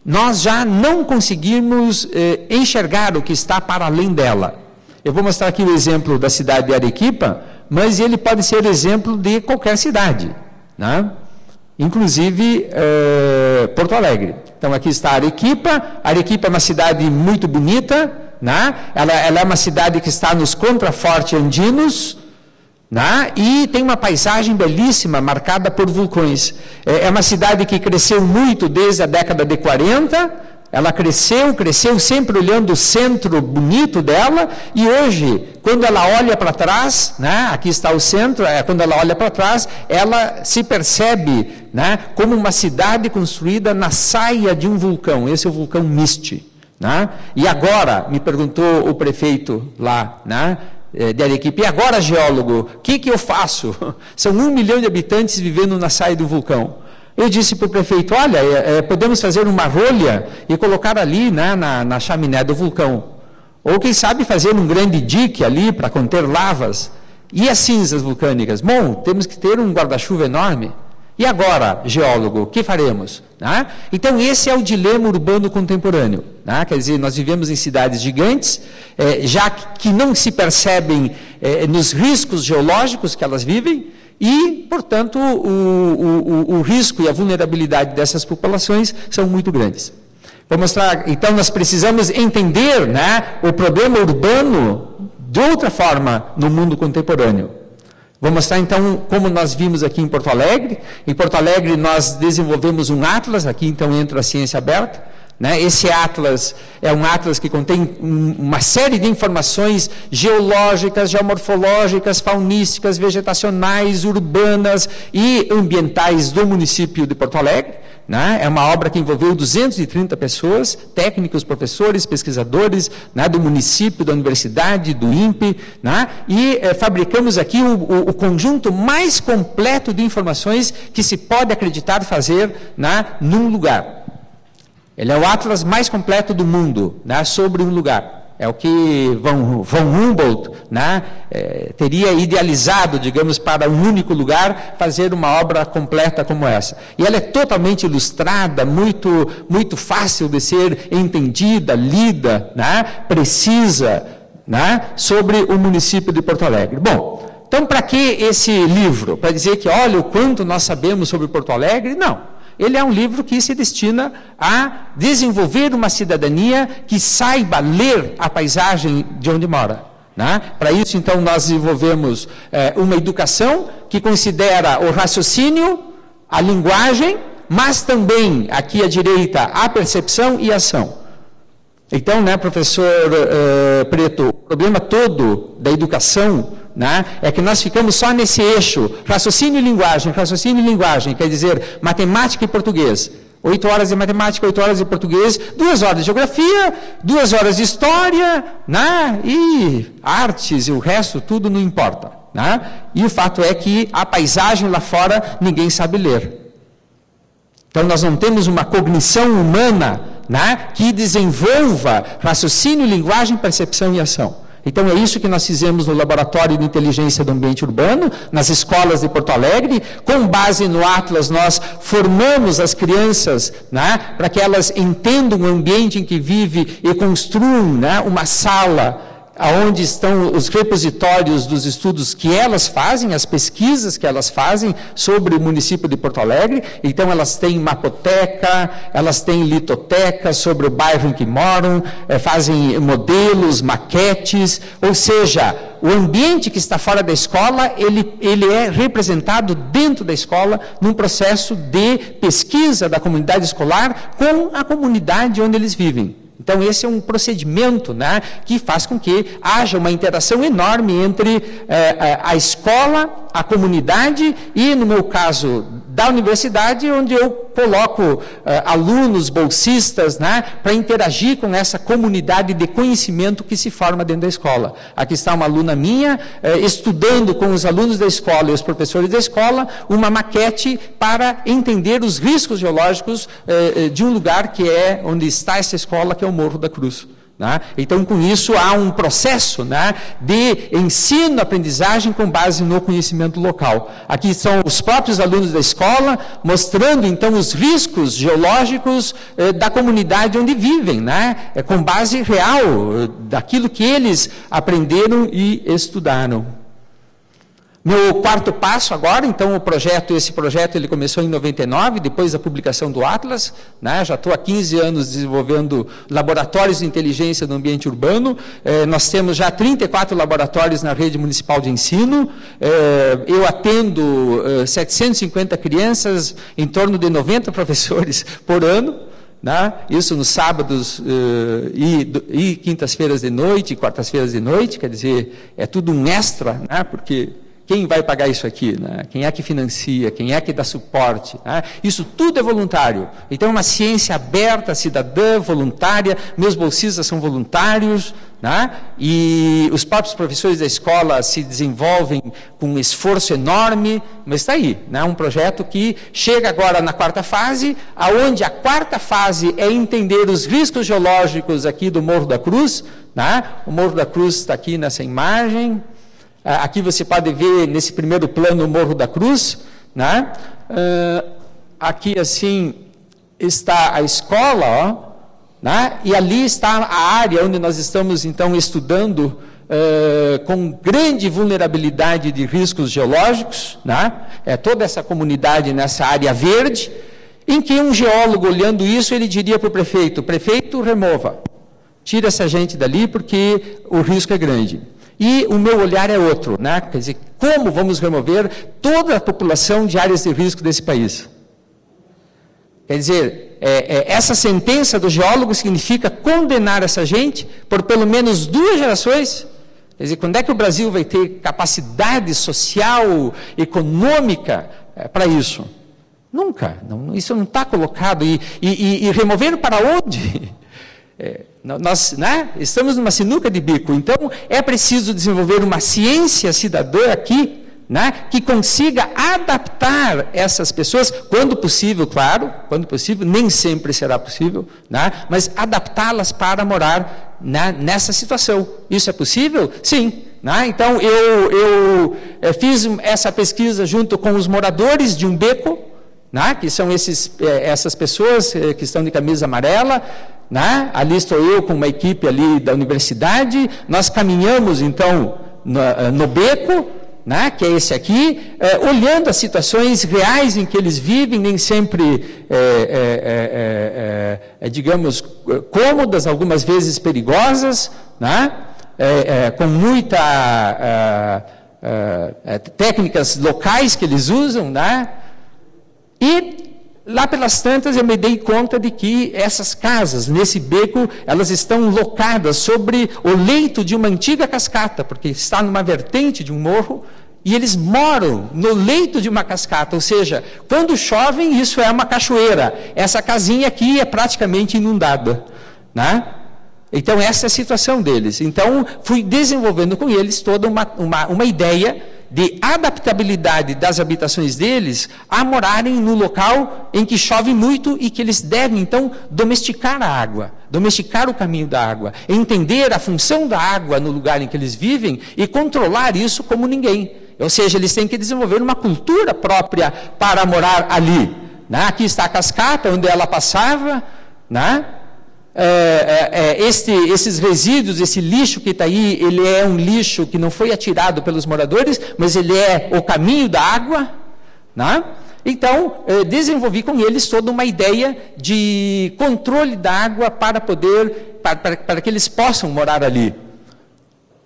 nós já não conseguimos enxergar o que está para além dela. Eu vou mostrar aqui o exemplo da cidade de Arequipa, mas ele pode ser exemplo de qualquer cidade, né? Inclusive Porto Alegre. Então aqui está Arequipa. Arequipa é uma cidade muito bonita, né? Ela é uma cidade que está nos contrafortes andinos, né? E tem uma paisagem belíssima, marcada por vulcões. É uma cidade que cresceu muito desde a década de 40, ela cresceu sempre olhando o centro bonito dela, e hoje, quando ela olha para trás, né? Aqui está o centro, quando ela olha para trás, ela se percebe, né? Como uma cidade construída na saia de um vulcão, esse é o vulcão Miste. Né? E agora, me perguntou o prefeito lá, né, de Arequipa, e agora, geólogo, o que eu faço? São 1 milhão de habitantes vivendo na saia do vulcão. Eu disse para o prefeito, olha, podemos fazer uma rolha e colocar ali, né, na chaminé do vulcão. Ou quem sabe fazer um grande dique ali para conter lavas. E as cinzas vulcânicas? Bom, temos que ter um guarda-chuva enorme. E agora, geólogo, o que faremos? Né? Então, esse é o dilema urbano contemporâneo. Né? Quer dizer, nós vivemos em cidades gigantes, já que não se percebem nos riscos geológicos que elas vivem, e, portanto, o risco e a vulnerabilidade dessas populações são muito grandes. Vou mostrar, então nós precisamos entender, né, o problema urbano de outra forma no mundo contemporâneo. Vou mostrar então como nós vimos aqui em Porto Alegre. Em Porto Alegre nós desenvolvemos um atlas, aqui então entra a ciência aberta. Né? Esse atlas é um atlas que contém uma série de informações geológicas, geomorfológicas, faunísticas, vegetacionais, urbanas e ambientais do município de Porto Alegre. Né? É uma obra que envolveu 230 pessoas, técnicos, professores, pesquisadores, né, do município, da universidade, do INPE, né? E fabricamos aqui o conjunto mais completo de informações que se pode acreditar fazer, né, num lugar. Ele é o atlas mais completo do mundo, né, sobre um lugar. É o que von Humboldt, né, teria idealizado, digamos, para um único lugar, fazer uma obra completa como essa. E ela é totalmente ilustrada, muito, muito fácil de ser entendida, lida, né, precisa, né, sobre o município de Porto Alegre. Bom, então para que esse livro? Para dizer que, olha, o quanto nós sabemos sobre Porto Alegre? Não. Ele é um livro que se destina a desenvolver uma cidadania que saiba ler a paisagem de onde mora. Né? Para isso, então, nós desenvolvemos uma educação que considera o raciocínio, a linguagem, mas também, aqui à direita, a percepção e a ação. Então, né, professor Preto, o problema todo da educação, né, é que nós ficamos só nesse eixo, raciocínio e linguagem, quer dizer, matemática e português. 8 horas de matemática, 8 horas de português, 2 horas de geografia, 2 horas de história, né, e artes e o resto, tudo não importa. Né? E o fato é que a paisagem lá fora ninguém sabe ler. Então nós não temos uma cognição humana, né, que desenvolva raciocínio, linguagem, percepção e ação. Então é isso que nós fizemos no Laboratório de Inteligência do Ambiente Urbano, nas escolas de Porto Alegre. Com base no Atlas, nós formamos as crianças, né, para que elas entendam o ambiente em que vive e construam, né, uma sala onde estão os repositórios dos estudos que elas fazem, as pesquisas que elas fazem sobre o município de Porto Alegre. Então elas têm mapoteca, elas têm litoteca sobre o bairro em que moram, fazem modelos, maquetes, ou seja, o ambiente que está fora da escola, ele é representado dentro da escola num processo de pesquisa da comunidade escolar com a comunidade onde eles vivem. Então, esse é um procedimento, né, que faz com que haja uma interação enorme entre a escola, a comunidade e, no meu caso, da universidade, onde eu coloco alunos, bolsistas, né, para interagir com essa comunidade de conhecimento que se forma dentro da escola. Aqui está uma aluna minha, estudando com os alunos da escola e os professores da escola, uma maquete para entender os riscos geológicos de um lugar que é onde está essa escola, que é o Morro da Cruz. Né? Então, com isso, há um processo, né, de ensino, aprendizagem com base no conhecimento local. Aqui são os próprios alunos da escola, mostrando, então, os riscos geológicos da comunidade onde vivem, né, com base real, daquilo que eles aprenderam e estudaram. Meu quarto passo agora, então, esse projeto ele começou em 99, depois da publicação do Atlas, né? Já estou há 15 anos desenvolvendo laboratórios de inteligência no ambiente urbano. Nós temos já 34 laboratórios na rede municipal de ensino. Eu atendo 750 crianças, em torno de 90 professores por ano. Né? Isso nos sábados e quintas-feiras de noite, quartas-feiras de noite, quer dizer, é tudo um extra, né? Porque quem vai pagar isso aqui? Né? Quem é que financia? Quem é que dá suporte? Né? Isso tudo é voluntário. Então é uma ciência aberta, cidadã, voluntária. Meus bolsistas são voluntários. Né? E os próprios professores da escola se desenvolvem com um esforço enorme. Mas está aí, né? Um projeto que chega agora na quarta fase, aonde a quarta fase é entender os riscos geológicos aqui do Morro da Cruz. Né? O Morro da Cruz está aqui nessa imagem. Aqui você pode ver, nesse primeiro plano, o Morro da Cruz. Né? Aqui, assim, está a escola, ó, né? E ali está a área onde nós estamos, então, estudando com grande vulnerabilidade de riscos geológicos. Né? Toda essa comunidade nessa área verde. em que um geólogo, olhando isso, ele diria para o prefeito: prefeito, remova, tira essa gente dali porque o risco é grande. E o meu olhar é outro, né? Quer dizer, como vamos remover toda a população de áreas de risco desse país? Quer dizer, essa sentença do geólogo significa condenar essa gente por pelo menos 2 gerações. Quer dizer, quando é que o Brasil vai ter capacidade social, econômica para isso? Nunca. Não, isso não está colocado. E remover para onde? Nós, né, estamos numa sinuca de bico. Então, é preciso desenvolver uma ciência cidadã aqui, né, que consiga adaptar essas pessoas, quando possível, claro, quando possível, nem sempre será possível, né, mas adaptá-las para morar, né, nessa situação. Isso é possível? Sim. Né? Então, eu fiz essa pesquisa junto com os moradores de um beco, né, que são essas pessoas que estão de camisa amarela. Né? Ali estou eu com uma equipe ali da universidade. Nós caminhamos, então, no beco, né, que é esse aqui, olhando as situações reais em que eles vivem, nem sempre, digamos, cômodas, algumas vezes perigosas, né, com muita técnicas locais que eles usam, né, e lá pelas tantas eu me dei conta de que essas casas, nesse beco, elas estão locadas sobre o leito de uma antiga cascata, porque está numa vertente de um morro, e eles moram no leito de uma cascata, ou seja, quando chovem, isso é uma cachoeira. Essa casinha aqui é praticamente inundada, né? Então, essa é a situação deles. Então, fui desenvolvendo com eles toda uma ideia de adaptabilidade das habitações deles a morarem no local em que chove muito e que eles devem, então, domesticar a água, domesticar o caminho da água, entender a função da água no lugar em que eles vivem e controlar isso como ninguém. Ou seja, eles têm que desenvolver uma cultura própria para morar ali. Né? Aqui está a cascata, onde ela passava, né? Esses resíduos, esse lixo que está aí, ele é um lixo que não foi atirado pelos moradores, mas ele é o caminho da água, né? Então, desenvolvi com eles toda uma ideia de controle da água para que eles possam morar ali.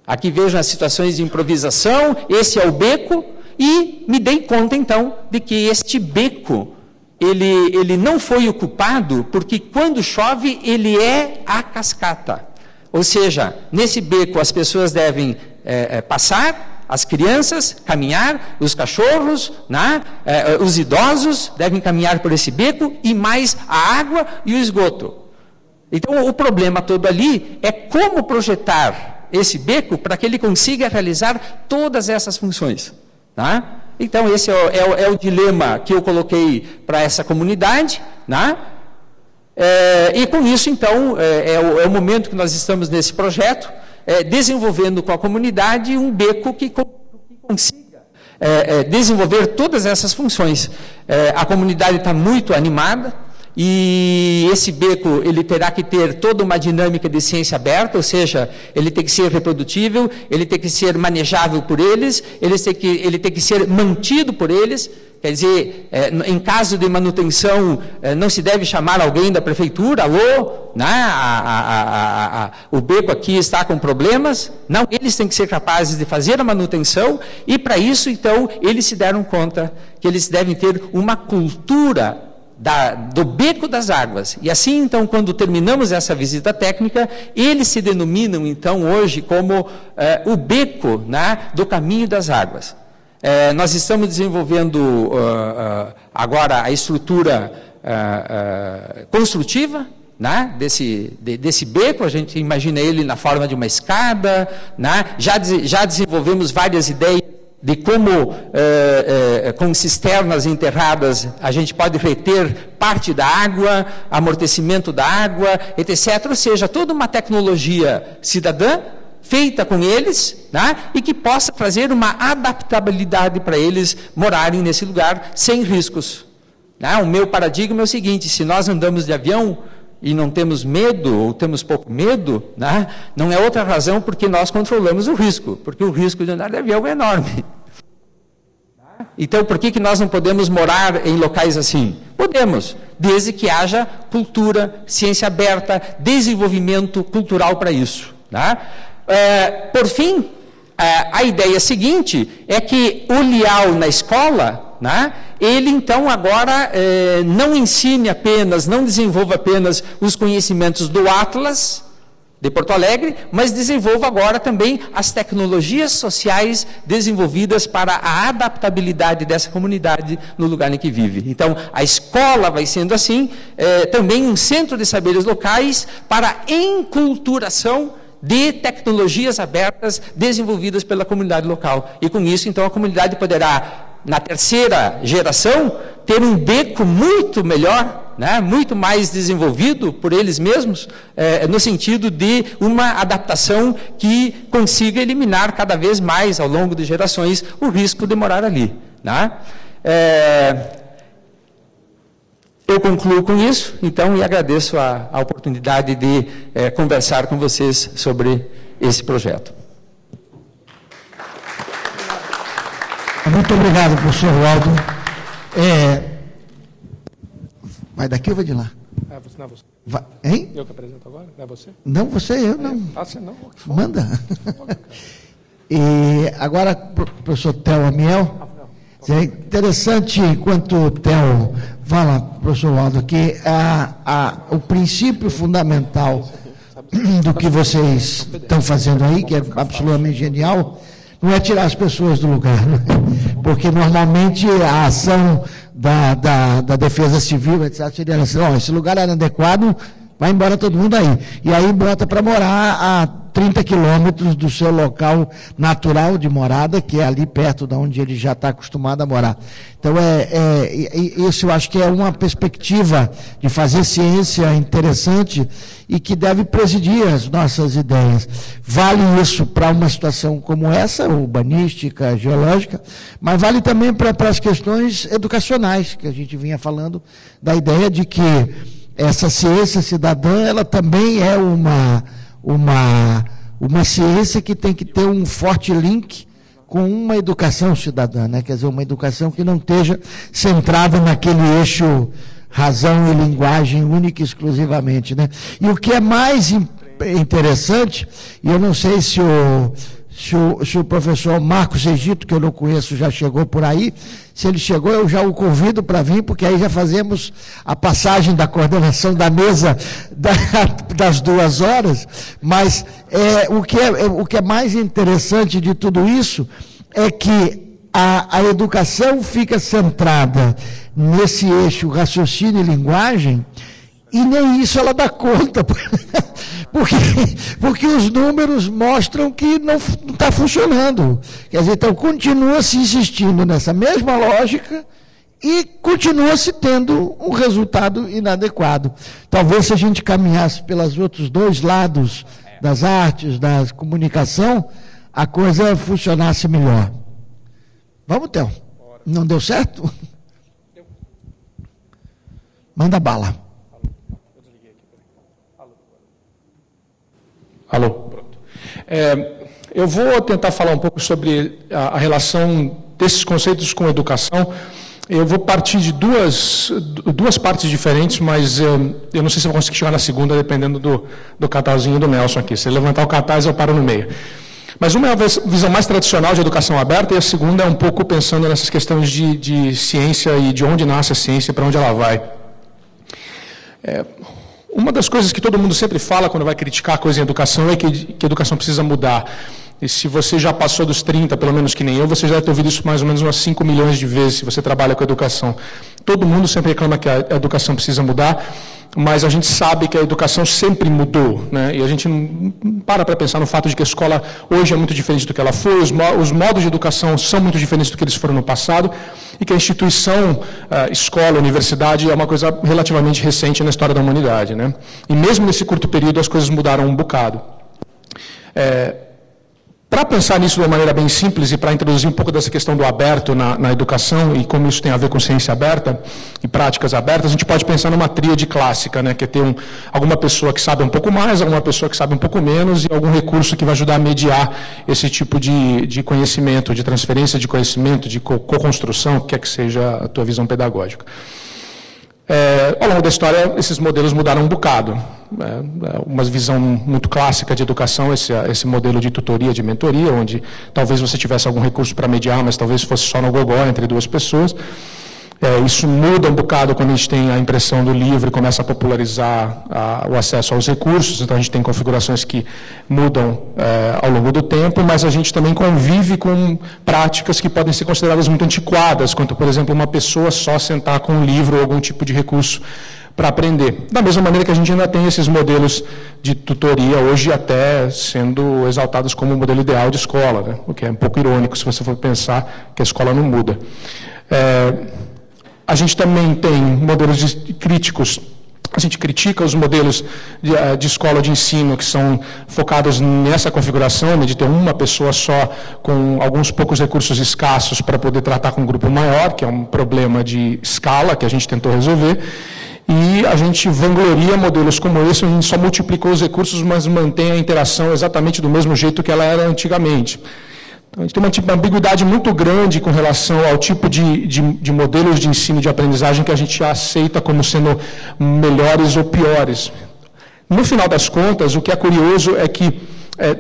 Aqui vejam as situações de improvisação. Esse é o beco, e me dei conta então de que este beco ele não foi ocupado, porque quando chove ele é a cascata. Ou seja, nesse beco as pessoas devem passar, as crianças caminhar, os cachorros, né, os idosos devem caminhar por esse beco, e mais a água e o esgoto. Então o problema todo ali é como projetar esse beco para que ele consiga realizar todas essas funções. Tá? Então, esse é o dilema que eu coloquei para essa comunidade, né? E com isso, então, é o momento que nós estamos nesse projeto, desenvolvendo com a comunidade um beco que consiga desenvolver todas essas funções. A comunidade está muito animada, e esse beco ele terá que ter toda uma dinâmica de ciência aberta, ou seja, ele tem que ser reprodutível, ele tem que ser manejável por eles, ele tem que ser mantido por eles. Quer dizer, em caso de manutenção, não se deve chamar alguém da prefeitura: alô, né, o beco aqui está com problemas. Não, eles têm que ser capazes de fazer a manutenção, e para isso, então, eles se deram conta que eles devem ter uma cultura do beco das águas. E assim, então, quando terminamos essa visita técnica, eles se denominam, então, hoje como o beco, né, do caminho das águas. Nós estamos desenvolvendo agora a estrutura construtiva, né, desse beco. A gente imagina ele na forma de uma escada, né? Já desenvolvemos várias ideias de como, com cisternas enterradas, a gente pode reter parte da água, amortecimento da água, etc. Ou seja, toda uma tecnologia cidadã feita com eles, né, e que possa trazer uma adaptabilidade para eles morarem nesse lugar sem riscos. Né? O meu paradigma é o seguinte: se nós andamos de avião e não temos medo, ou temos pouco medo, né, não é outra razão porque nós controlamos o risco, porque o risco de andar de avião é enorme. Então, por que nós não podemos morar em locais assim? Podemos, desde que haja cultura, ciência aberta, desenvolvimento cultural para isso. Tá? Por fim, a ideia seguinte é que o Lial na escola, né, ele então agora não ensine apenas, não desenvolva apenas os conhecimentos do Atlas de Porto Alegre, mas desenvolva agora também as tecnologias sociais desenvolvidas para a adaptabilidade dessa comunidade no lugar em que vive. Então, a escola vai sendo assim, também um centro de saberes locais para a enculturação de tecnologias abertas desenvolvidas pela comunidade local. E com isso, então, a comunidade poderá, na terceira geração, ter um beco muito melhor, né, muito mais desenvolvido por eles mesmos, no sentido de uma adaptação que consiga eliminar cada vez mais, ao longo de gerações, o risco de morar ali. Né? Eu concluo com isso, então, e agradeço a oportunidade de conversar com vocês sobre esse projeto. Muito obrigado, professor Waldo. Vai daqui ou vai de lá? Não é você. Vai, hein? Eu que apresento agora? Não é você? Não, você, eu não. Você não. Manda. E agora, professor Theo Amiel. É interessante, enquanto o Theo fala, professor Waldo, que o princípio fundamental do que vocês estão fazendo aí, que é absolutamente genial, não é tirar as pessoas do lugar, né? Porque normalmente a ação da defesa civil, etc., seria assim, esse lugar era inadequado, vai embora todo mundo aí. E aí bota para morar a 30 quilômetros do seu local natural de morada, que é ali perto de onde ele já está acostumado a morar. Então, isso eu acho que é uma perspectiva de fazer ciência interessante e que deve presidir as nossas ideias. Vale isso para uma situação como essa, urbanística, geológica, mas vale também para as questões educacionais, que a gente vinha falando, da ideia de que essa ciência cidadã, ela também é uma ciência que tem que ter um forte link com uma educação cidadã, né? Quer dizer, uma educação que não esteja centrada naquele eixo razão e linguagem única e exclusivamente, né? E o que é mais interessante, e eu não sei se o professor Marcos Egito, que eu não conheço, já chegou por aí. Se ele chegou, eu já o convido para vir, porque aí já fazemos a passagem da coordenação da mesa das 2 horas. Mas o que é mais interessante de tudo isso é que a educação fica centrada nesse eixo raciocínio e linguagem, e nem isso ela dá conta, porque os números mostram que não está funcionando. Quer dizer, então continua-se insistindo nessa mesma lógica e continua-se tendo um resultado inadequado. Talvez se a gente caminhasse pelos outros 2 lados das artes, da comunicação, a coisa funcionasse melhor. Vamos, Theo? Não deu certo? Manda bala. Alô? Pronto. Eu vou tentar falar um pouco sobre a relação desses conceitos com a educação. Eu vou partir de duas partes diferentes, mas eu não sei se eu vou conseguir chegar na segunda, dependendo do cartazinho do Nelson aqui. Se ele levantar o cartaz, eu paro no meio. Mas uma é a visão mais tradicional de educação aberta, e a segunda é um pouco pensando nessas questões de ciência e de onde nasce a ciência e para onde ela vai. Uma das coisas que todo mundo sempre fala quando vai criticar a coisa em educação é que a educação precisa mudar. E se você já passou dos 30, pelo menos que nem eu, você já deve ter ouvido isso mais ou menos umas 5 milhões de vezes, se você trabalha com educação. Todo mundo sempre reclama que a educação precisa mudar, mas a gente sabe que a educação sempre mudou, né? E a gente não para pensar no fato de que a escola hoje é muito diferente do que ela foi, os modos de educação são muito diferentes do que eles foram no passado, e que a instituição, escola, universidade, é uma coisa relativamente recente na história da humanidade, né? E mesmo nesse curto período as coisas mudaram um bocado. Para pensar nisso de uma maneira bem simples e para introduzir um pouco dessa questão do aberto na educação e como isso tem a ver com ciência aberta e práticas abertas, a gente pode pensar numa tríade clássica, né, que é ter alguma pessoa que sabe um pouco mais, alguma pessoa que sabe um pouco menos e algum recurso que vai ajudar a mediar esse tipo de conhecimento, de transferência de conhecimento, de co-construção, o que quer que seja a tua visão pedagógica. Ao longo da história, esses modelos mudaram um bocado. Uma visão muito clássica de educação, esse modelo de tutoria, de mentoria, onde talvez você tivesse algum recurso para mediar, mas talvez fosse só no gogó entre duas pessoas. Isso muda um bocado quando a gente tem a impressão do livro e começa a popularizar o acesso aos recursos. Então, a gente tem configurações que mudam ao longo do tempo, mas a gente também convive com práticas que podem ser consideradas muito antiquadas, quanto, por exemplo, uma pessoa só sentar com um livro ou algum tipo de recurso para aprender. Da mesma maneira que a gente ainda tem esses modelos de tutoria, hoje até sendo exaltados como o modelo ideal de escola, né? O que é um pouco irônico se você for pensar que a escola não muda. A gente também tem modelos críticos. A gente critica os modelos de escola de ensino que são focados nessa configuração, né, de ter uma pessoa só com alguns poucos recursos escassos para poder tratar com um grupo maior, que é um problema de escala que a gente tentou resolver. E a gente vangloria modelos como esse, a gente só multiplicou os recursos, mas mantém a interação exatamente do mesmo jeito que ela era antigamente. Então, a gente tem uma ambiguidade muito grande com relação ao tipo de modelos de ensino e de aprendizagem que a gente aceita como sendo melhores ou piores. No final das contas, o que é curioso é que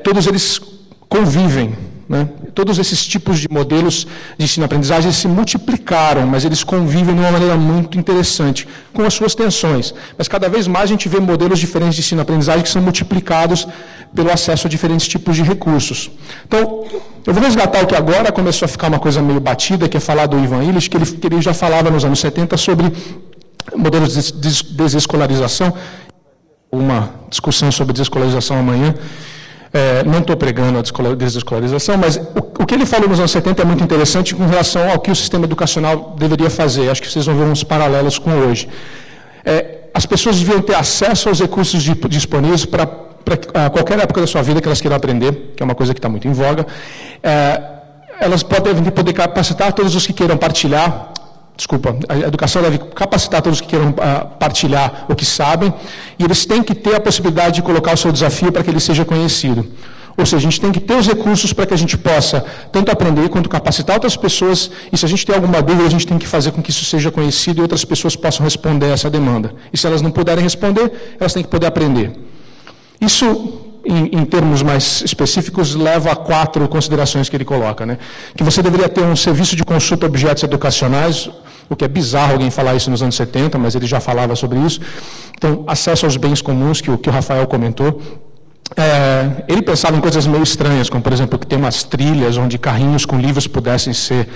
todos eles convivem, né? Todos esses tipos de modelos de ensino e aprendizagem se multiplicaram, mas eles convivem de uma maneira muito interessante, com as suas tensões. Mas cada vez mais a gente vê modelos diferentes de ensino e aprendizagem que são multiplicados pelo acesso a diferentes tipos de recursos. Então, eu vou resgatar o que agora começou a ficar uma coisa meio batida, que é falar do Ivan Illich, que ele já falava nos anos 70 sobre modelos de desescolarização. Uma discussão sobre desescolarização amanhã. Não estou pregando a desescolarização, mas o que ele falou nos anos 70 é muito interessante com relação ao que o sistema educacional deveria fazer. Acho que vocês vão ver uns paralelos com hoje. As pessoas deviam ter acesso aos recursos disponíveis para qualquer época da sua vida que elas queiram aprender, que é uma coisa que está muito em voga. Elas devem poder capacitar todos os que queiram partilhar. A educação deve capacitar todos que queiram partilhar o que sabem, e eles têm que ter a possibilidade de colocar o seu desafio para que ele seja conhecido. Ou seja, a gente tem que ter os recursos para que a gente possa tanto aprender quanto capacitar outras pessoas, e se a gente tem alguma dúvida, a gente tem que fazer com que isso seja conhecido e outras pessoas possam responder a essa demanda. E se elas não puderem responder, elas têm que poder aprender. Isso, em termos mais específicos, leva a 4 considerações que ele coloca, né? Que você deveria ter um serviço de consulta a objetos educacionais, o que é bizarro alguém falar isso nos anos 70, mas ele já falava sobre isso. Então, acesso aos bens comuns, que o Rafael comentou. Ele pensava em coisas meio estranhas, como, por exemplo, que tem umas trilhas onde carrinhos com livros pudessem ser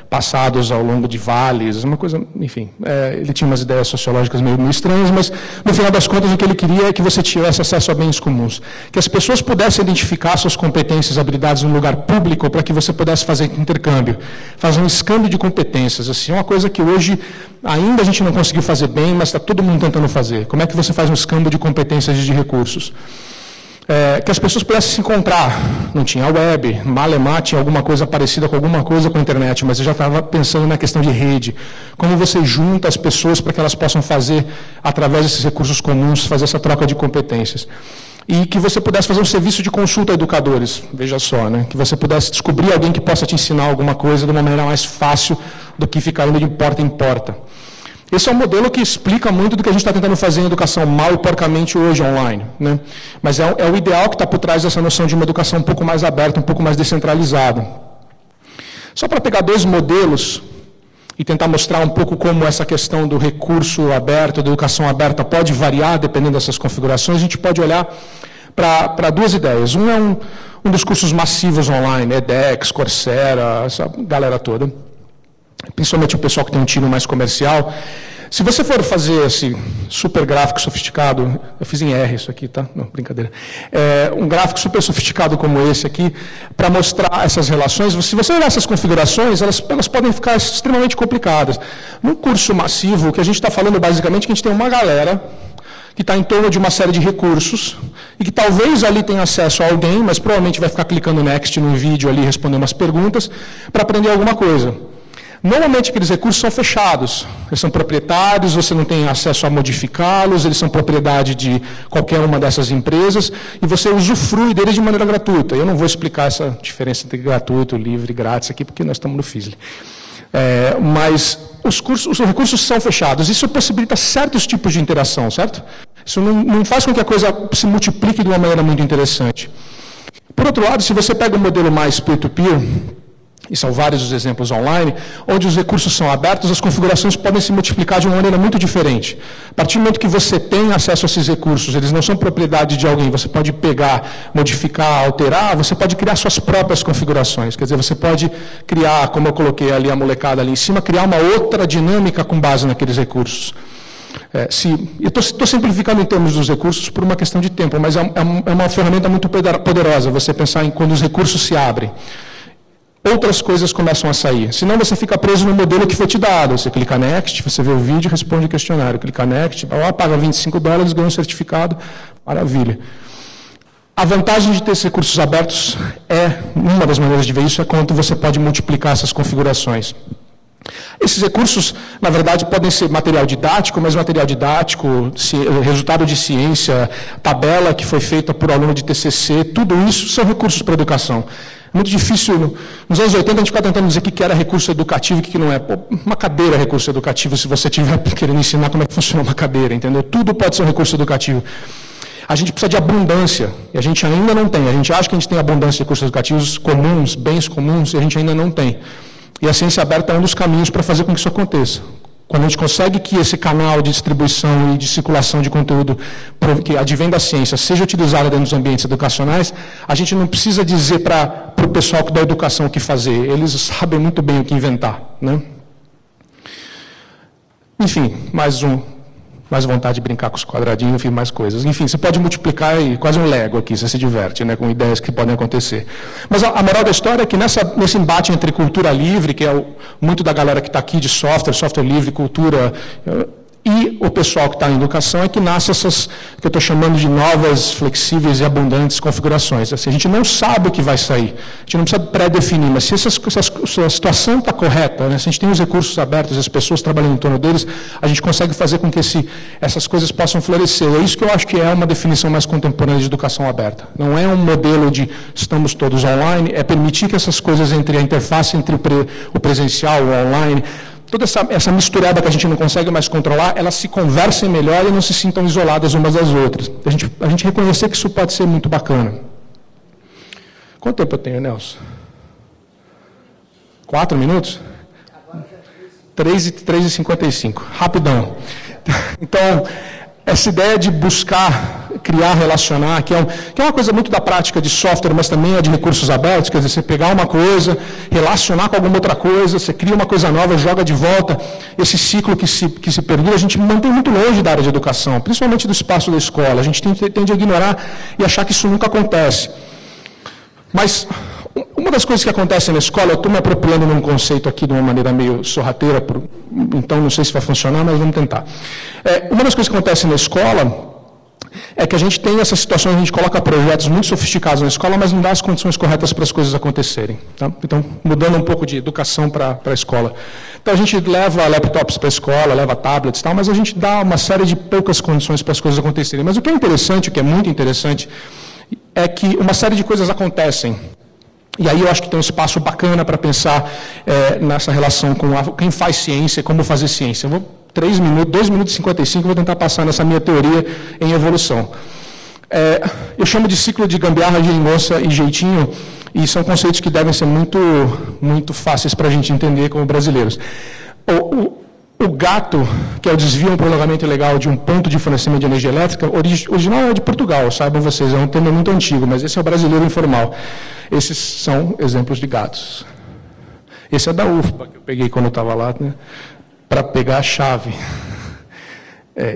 passados ao longo de vales, uma coisa, enfim. Ele tinha umas ideias sociológicas meio estranhas, mas, no final das contas, o que ele queria é que você tivesse acesso a bens comuns. Que as pessoas pudessem identificar suas competências, habilidades no lugar público para que você pudesse fazer intercâmbio. Fazer um escândalo de competências. Assim, é uma coisa que hoje ainda a gente não conseguiu fazer bem, mas está todo mundo tentando fazer. Como é que você faz um escândalo de competências e de recursos? Que as pessoas pudessem se encontrar. Não tinha web, Malemar tinha alguma coisa parecida com alguma coisa com a internet, mas eu já estava pensando na questão de rede. Como você junta as pessoas para que elas possam fazer, através desses recursos comuns, fazer essa troca de competências. E que você pudesse fazer um serviço de consulta a educadores, veja só, né? Que você pudesse descobrir alguém que possa te ensinar alguma coisa de uma maneira mais fácil do que ficar indo de porta em porta. Esse é um modelo que explica muito do que a gente está tentando fazer em educação mal e porcamente hoje online, né? Mas é o ideal que está por trás dessa noção de uma educação um pouco mais aberta, um pouco mais descentralizada. Só para pegar 2 modelos e tentar mostrar um pouco como essa questão do recurso aberto, da educação aberta, pode variar dependendo dessas configurações, a gente pode olhar para 2 ideias. Um é um dos cursos massivos online, edX, Coursera, essa galera toda. Principalmente o pessoal que tem um tiro mais comercial. Se você for fazer esse super gráfico sofisticado, eu fiz em R isso aqui, tá? Não, brincadeira. Um gráfico super sofisticado como esse aqui, para mostrar essas relações, se você olhar essas configurações, elas podem ficar extremamente complicadas. No curso massivo, o que a gente está falando basicamente é que a gente tem uma galera que está em torno de uma série de recursos, e que talvez ali tenha acesso a alguém, mas provavelmente vai ficar clicando next no vídeo ali, respondendo umas perguntas, para aprender alguma coisa. Normalmente aqueles recursos são fechados, eles são proprietários, você não tem acesso a modificá-los, eles são propriedade de qualquer uma dessas empresas, e você usufrui deles de maneira gratuita. Eu não vou explicar essa diferença entre gratuito, livre e grátis aqui, porque nós estamos no FISLE. Mas os recursos são fechados. Isso possibilita certos tipos de interação, certo? Isso não faz com que a coisa se multiplique de uma maneira muito interessante. Por outro lado, se você pega um modelo mais peer-to-peer, e são vários os exemplos online, onde os recursos são abertos, as configurações podem se multiplicar de uma maneira muito diferente. A partir do momento que você tem acesso a esses recursos, eles não são propriedade de alguém, você pode pegar, modificar, alterar, você pode criar suas próprias configurações. Quer dizer, você pode criar, como eu coloquei ali a molecada ali em cima, criar uma outra dinâmica com base naqueles recursos. Eu estou simplificando em termos dos recursos por uma questão de tempo, mas é uma ferramenta muito poderosa você pensar em quando os recursos se abrem. Outras coisas começam a sair. Senão você fica preso no modelo que foi te dado. Você clica Next, você vê o vídeo e responde o questionário. Clica Next, paga $25, ganha um certificado, maravilha. A vantagem de ter esses recursos abertos uma das maneiras de ver isso, é quanto você pode multiplicar essas configurações. Esses recursos, na verdade, podem ser material didático, mas material didático, resultado de ciência, tabela que foi feita por aluno de TCC, tudo isso são recursos para a educação. É muito difícil, nos anos 80 a gente ficava tentando dizer o que era recurso educativo e o que não é. Uma cadeira é recurso educativo, se você estiver querendo ensinar como é que funciona uma cadeira, entendeu? Tudo pode ser um recurso educativo. A gente precisa de abundância, e a gente ainda não tem. A gente acha que a gente tem abundância de recursos educativos comuns, bens comuns, e a gente ainda não tem. E a ciência aberta é um dos caminhos para fazer com que isso aconteça. Quando a gente consegue que esse canal de distribuição e de circulação de conteúdo que advém da ciência seja utilizado dentro dos ambientes educacionais, a gente não precisa dizer para o pessoal da educação o que fazer. Eles sabem muito bem o que inventar, né? Enfim, mais vontade de brincar com os quadradinhos, enfim, mais coisas. Enfim, você pode multiplicar quase um Lego aqui, você se diverte, né, com ideias que podem acontecer. Mas a moral da história é que nesse embate entre cultura livre, que é muito da galera que está aqui de software livre, cultura, e o pessoal que está em educação, é que nasce essas, que eu estou chamando de novas, flexíveis e abundantes configurações. Assim, a gente não sabe o que vai sair, a gente não precisa pré-definir, mas se a situação está correta, né, se a gente tem os recursos abertos, as pessoas trabalhando em torno deles, a gente consegue fazer com que essas coisas possam florescer. É isso que eu acho que é uma definição mais contemporânea de educação aberta. Não é um modelo de estamos todos online, é permitir que essas coisas entre a interface entre o presencial, o online, toda essa misturada que a gente não consegue mais controlar, elas se conversem melhor e não se sintam isoladas umas das outras. A gente reconhecer que isso pode ser muito bacana. Quanto tempo eu tenho, Nelson? 4 minutos? 3h55. Rapidão. Então, essa ideia de buscar, criar, relacionar, que é uma coisa muito da prática de software, mas também é de recursos abertos, quer dizer, você pegar uma coisa, relacionar com alguma outra coisa, você cria uma coisa nova, joga de volta, esse ciclo que se perdura, a gente mantém muito longe da área de educação, principalmente do espaço da escola, a gente tende a ignorar e achar que isso nunca acontece. Mas uma das coisas que acontece na escola, eu estou me apropriando num conceito aqui de uma maneira meio sorrateira, então não sei se vai funcionar, mas vamos tentar. Uma das coisas que acontece na escola é que a gente tem essas situações, a gente coloca projetos muito sofisticados na escola, mas não dá as condições corretas para as coisas acontecerem. Tá? Então, mudando um pouco de educação para a escola. Então, a gente leva laptops para a escola, leva tablets e tal, mas a gente dá uma série de poucas condições para as coisas acontecerem. Mas o que é interessante, o que é muito interessante, é que uma série de coisas acontecem. E aí eu acho que tem um espaço bacana para pensar nessa relação com quem faz ciência e como fazer ciência. Eu vou 2 minutos e 55, vou tentar passar nessa minha teoria em evolução. Eu chamo de ciclo de gambiarra, geringonça e jeitinho, e são conceitos que devem ser muito, muito fáceis para a gente entender como brasileiros. O gato, que é o desvio, um prolongamento ilegal de um ponto de fornecimento de energia elétrica, original é de Portugal, saibam vocês, é um termo muito antigo, mas esse é o brasileiro informal. Esses são exemplos de gatos. Esse é da UFBA, que eu peguei quando eu estava lá, né, para pegar a chave.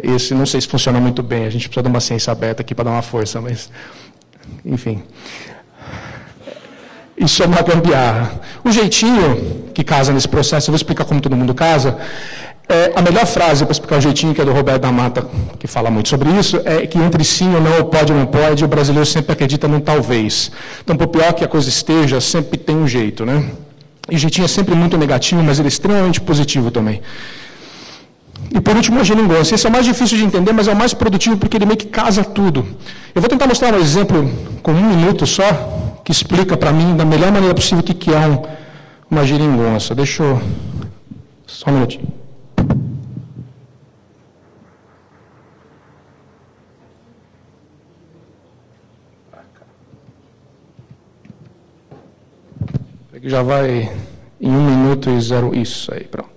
Esse não sei se funciona muito bem, a gente precisa de uma ciência aberta aqui para dar uma força, mas, enfim. Isso é uma gambiarra. O jeitinho que casa nesse processo, eu vou explicar como todo mundo casa. A melhor frase para explicar o jeitinho, que é do Roberto da Mata, que fala muito sobre isso, é que entre sim ou não, pode ou não pode, o brasileiro sempre acredita num talvez. Então, por pior que a coisa esteja, sempre tem um jeito, né? E o jeitinho é sempre muito negativo, mas ele é extremamente positivo também. E por último, a geringonça. Esse é o mais difícil de entender, mas é o mais produtivo porque ele meio que casa tudo. Eu vou tentar mostrar um exemplo com 1 minuto só, que explica para mim, da melhor maneira possível, o que é uma geringonça. Deixa eu Só um minutinho. Que já vai em 1 minuto e 0. Isso aí, pronto.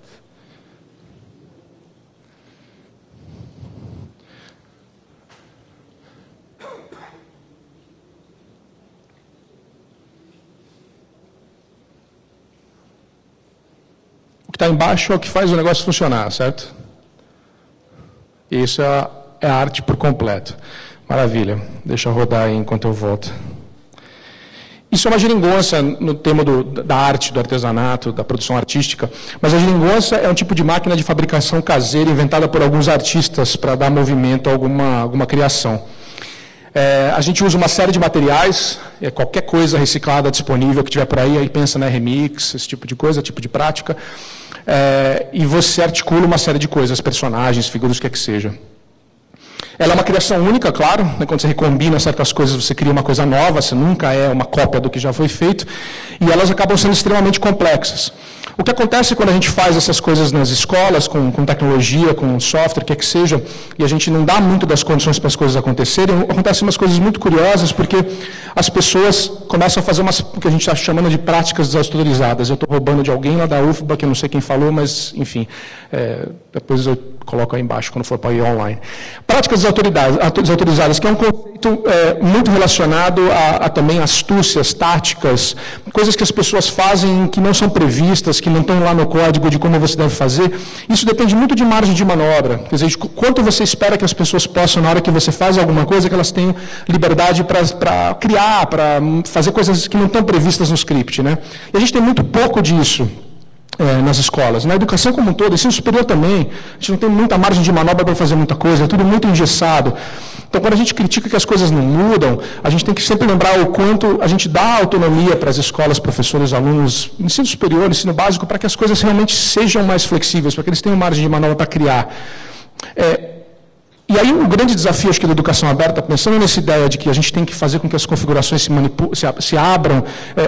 O que está embaixo é o que faz o negócio funcionar, certo? E isso é a arte por completo. Maravilha. Deixa eu rodar aí enquanto eu volto. Isso é uma geringonça no tema da arte, do artesanato, da produção artística, mas a geringonça é um tipo de máquina de fabricação caseira inventada por alguns artistas para dar movimento a alguma criação. A gente usa uma série de materiais, qualquer coisa reciclada disponível que tiver por aí pensa na remix, esse tipo de coisa, tipo de prática, e você articula uma série de coisas, personagens, figuras, o que é que seja. Ela é uma criação única, claro, né? Quando você recombina certas coisas, você cria uma coisa nova, você nunca é uma cópia do que já foi feito, e elas acabam sendo extremamente complexas. O que acontece quando a gente faz essas coisas nas escolas, com tecnologia, com software, o que é que seja, e a gente não dá muito das condições para as coisas acontecerem, acontecem umas coisas muito curiosas, porque as pessoas começam a fazer o que a gente está chamando de práticas desautorizadas. Eu estou roubando de alguém lá da UFBA, que eu não sei quem falou, mas, enfim, depois eu coloco aí embaixo, quando for para ir online. Práticas desautorizadas, que é um conceito muito relacionado a também astúcias, táticas, coisas que as pessoas fazem que não são previstas, que não estão lá no código de como você deve fazer. Isso depende muito de margem de manobra. Quer dizer, de quanto você espera que as pessoas possam, na hora que você faz alguma coisa, que elas tenham liberdade para criar, para fazer coisas que não estão previstas no script, né? E a gente tem muito pouco disso nas escolas. Na educação como um todo, ensino superior também, a gente não tem muita margem de manobra para fazer muita coisa, é tudo muito engessado. Então, quando a gente critica que as coisas não mudam, a gente tem que sempre lembrar o quanto a gente dá autonomia para as escolas, professores, alunos, ensino superior, ensino básico, para que as coisas realmente sejam mais flexíveis, para que eles tenham margem de manobra para criar. E aí o grande desafio, acho que da educação aberta, pensando nessa ideia de que a gente tem que fazer com que as configurações se abram,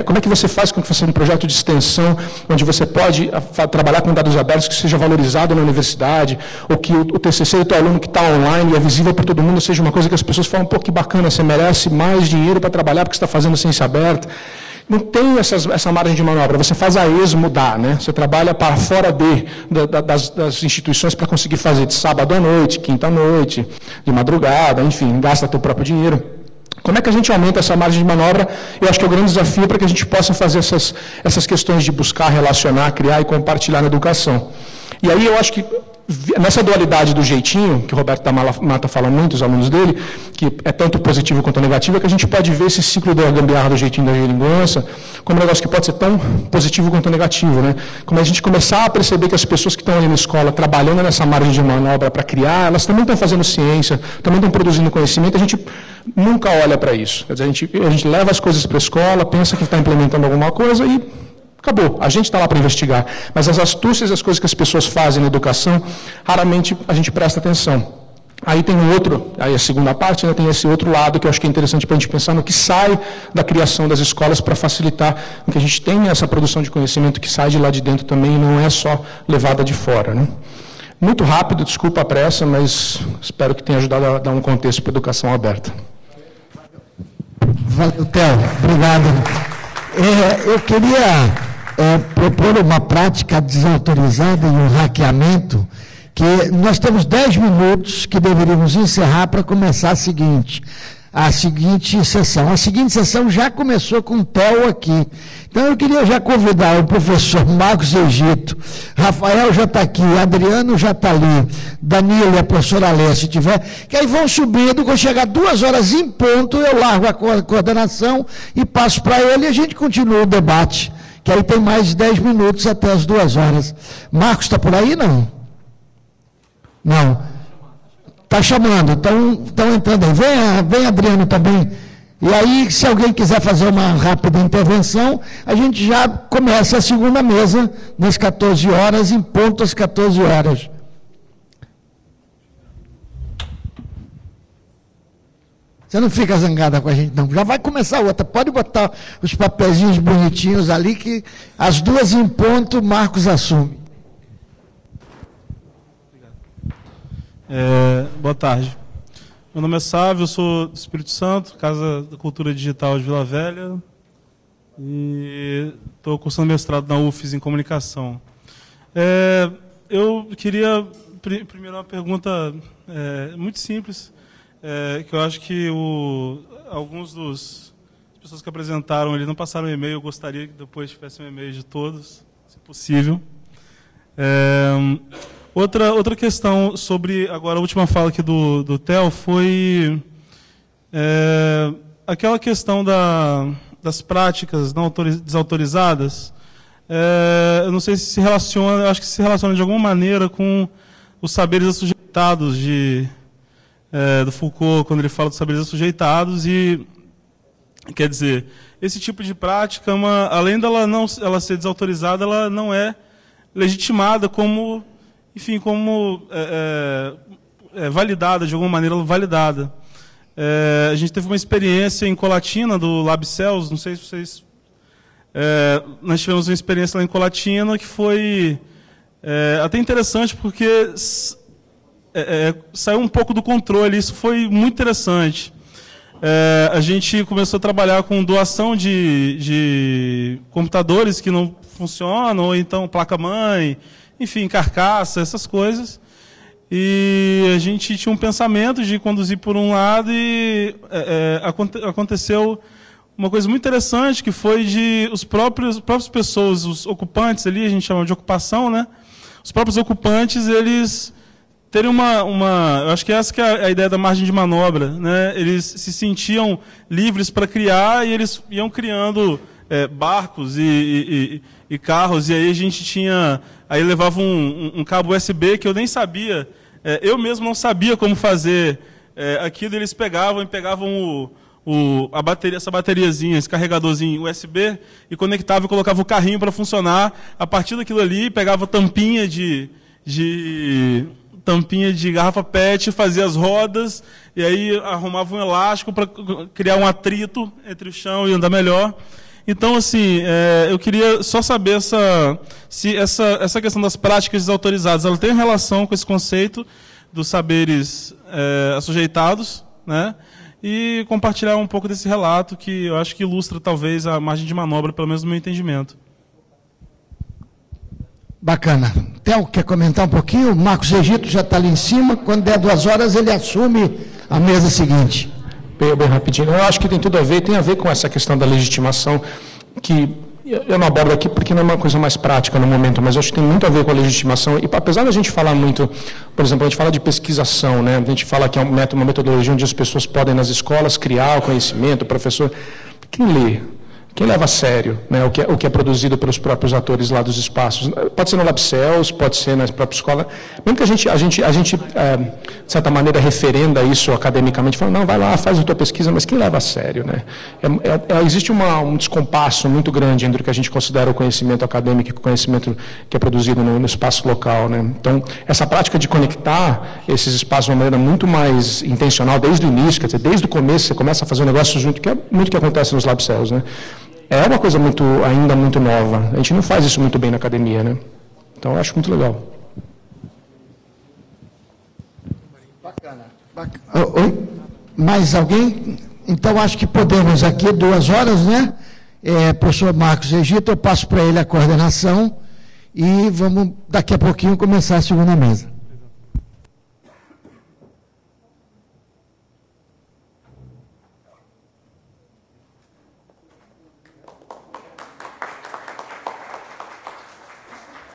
como é que você faz com que você tenha um projeto de extensão, onde você pode trabalhar com dados abertos que seja valorizado na universidade, ou que o TCC do teu aluno que está online e é visível para todo mundo, seja uma coisa que as pessoas falam, pô, que bacana, você merece mais dinheiro para trabalhar porque você está fazendo ciência aberta. Não tem essa margem de manobra, você faz a esmo dar, né? Você trabalha para fora das instituições para conseguir fazer de sábado à noite, quinta à noite, de madrugada, enfim, gasta teu próprio dinheiro. Como é que a gente aumenta essa margem de manobra? Eu acho que é o grande desafio para que a gente possa fazer essas questões de buscar, relacionar, criar e compartilhar na educação. E aí eu acho que nessa dualidade do jeitinho, que o Roberto Mata fala muito, os alunos dele, que é tanto positivo quanto negativo, é que a gente pode ver esse ciclo da gambiarra do jeitinho da geringonça como um negócio que pode ser tão positivo quanto negativo, né? Como a gente começar a perceber que as pessoas que estão ali na escola, trabalhando nessa margem de manobra para criar, elas também estão fazendo ciência, também estão produzindo conhecimento, a gente nunca olha para isso. Quer dizer, a gente leva as coisas para a escola, pensa que está implementando alguma coisa e acabou, a gente está lá para investigar. Mas as astúcias e as coisas que as pessoas fazem na educação, raramente a gente presta atenção. Aí tem aí a segunda parte, né, tem esse outro lado que eu acho que é interessante para a gente pensar no que sai da criação das escolas para facilitar que a gente tenha essa produção de conhecimento que sai de lá de dentro também e não é só levada de fora, né? Muito rápido, desculpa a pressa, mas espero que tenha ajudado a dar um contexto para a educação aberta. Valeu, Theo. Obrigado. Eu queria propor uma prática desautorizada e um hackeamento, que nós temos 10 minutos que deveríamos encerrar para começar a seguinte sessão. A seguinte sessão já começou com o Theo aqui. Então eu queria já convidar o professor Marcos Egito, Rafael já está aqui, Adriano já está ali, Danilo e a professora Léa, se tiver, que aí vão subindo, quando chegar 2 horas em ponto, eu largo a coordenação e passo para ele e a gente continua o debate, que aí tem mais 10 minutos até as 2 horas. Marcos está por aí, não? Não. Está chamando, estão entrando aí. Vem Adriano também. E aí, se alguém quiser fazer uma rápida intervenção, a gente já começa a segunda mesa, nas 14 horas, em ponto às 14 horas. Você não fica zangada com a gente, não. Já vai começar outra. Pode botar os papelzinhos bonitinhos ali, que às 2 em ponto, Marcos assume. Boa tarde. Meu nome é Sávio, eu sou do Espírito Santo, Casa da Cultura Digital de Vila Velha, e estou cursando mestrado na UFES em Comunicação. Eu queria, primeiro, uma pergunta muito simples, que eu acho que alguns das pessoas que apresentaram ele não passaram e-mail, eu gostaria que depois tivesse um e-mail de todos, se possível. Outra questão sobre, agora a última fala aqui do Theo, foi aquela questão das práticas não desautorizadas. Eu não sei se se relaciona, eu acho que se relaciona de alguma maneira com os saberes assujeitados do Foucault, quando ele fala dos saberes assujeitados, e quer dizer, esse tipo de prática, além dela ela ser desautorizada, ela não é legitimada como, enfim, como validada, de alguma maneira validada. A gente teve uma experiência em Colatina, do LabCels, não sei se vocês... nós tivemos uma experiência lá em Colatina que foi até interessante, porque saiu um pouco do controle, isso foi muito interessante. A gente começou a trabalhar com doação de computadores que não funcionam, ou então placa-mãe, enfim, carcaça, essas coisas. E a gente tinha um pensamento de conduzir por um lado e aconteceu uma coisa muito interessante, que foi de as próprias pessoas, os ocupantes ali, a gente chama de ocupação, né? Os próprios ocupantes, eles terem eu acho que essa que é a ideia da margem de manobra, né? Eles se sentiam livres para criar e eles iam criando barcos e carros, e aí a gente tinha... Aí levava um cabo USB que eu nem sabia, eu mesmo não sabia como fazer aquilo, eles pegavam essa bateriazinha, esse carregadorzinho USB, e conectava e colocava o carrinho para funcionar. A partir daquilo ali, pegava tampinha de garrafa PET, fazia as rodas, e aí arrumava um elástico para criar um atrito entre o chão e andar melhor. Então, assim, eu queria só saber se essa questão das práticas desautorizadas, ela tem relação com esse conceito dos saberes assujeitados, né? E compartilhar um pouco desse relato, que eu acho que ilustra, talvez, a margem de manobra, pelo menos no meu entendimento. Bacana. Theo, quer comentar um pouquinho? O Marcos Egito já está ali em cima. Quando der 2 horas, ele assume a mesa seguinte. Bem rapidinho. Eu acho que tem tudo a ver, com essa questão da legitimação, que eu não abordo aqui porque não é uma coisa mais prática no momento, mas eu acho que tem muito a ver com a legitimação. E apesar da gente falar muito, por exemplo, a gente fala de pesquisação, né? A gente fala que é uma metodologia onde as pessoas podem, nas escolas, criar o conhecimento, o professor... Quem lê? Quem leva a sério, né, o que é produzido pelos próprios atores lá dos espaços? Pode ser no LabCels, pode ser na própria escola. Mesmo que a gente de certa maneira, referenda isso academicamente, fala, não, vai lá, faz a tua pesquisa, mas quem leva a sério? Né? Existe um descompasso muito grande entre o que a gente considera o conhecimento acadêmico e o conhecimento que é produzido no espaço local. Né? Então, essa prática de conectar esses espaços de uma maneira muito mais intencional, desde o início, quer dizer, desde o começo, você começa a fazer um negócio junto, que é muito que acontece nos LabCels, né? É uma coisa ainda muito nova. A gente não faz isso muito bem na academia, né? Então, eu acho muito legal. Bacana. Oi? Mais alguém? Então, acho que podemos aqui, 2 horas, né? Professor Marcos Egito, eu passo para ele a coordenação e vamos, daqui a pouquinho, começar a segunda mesa.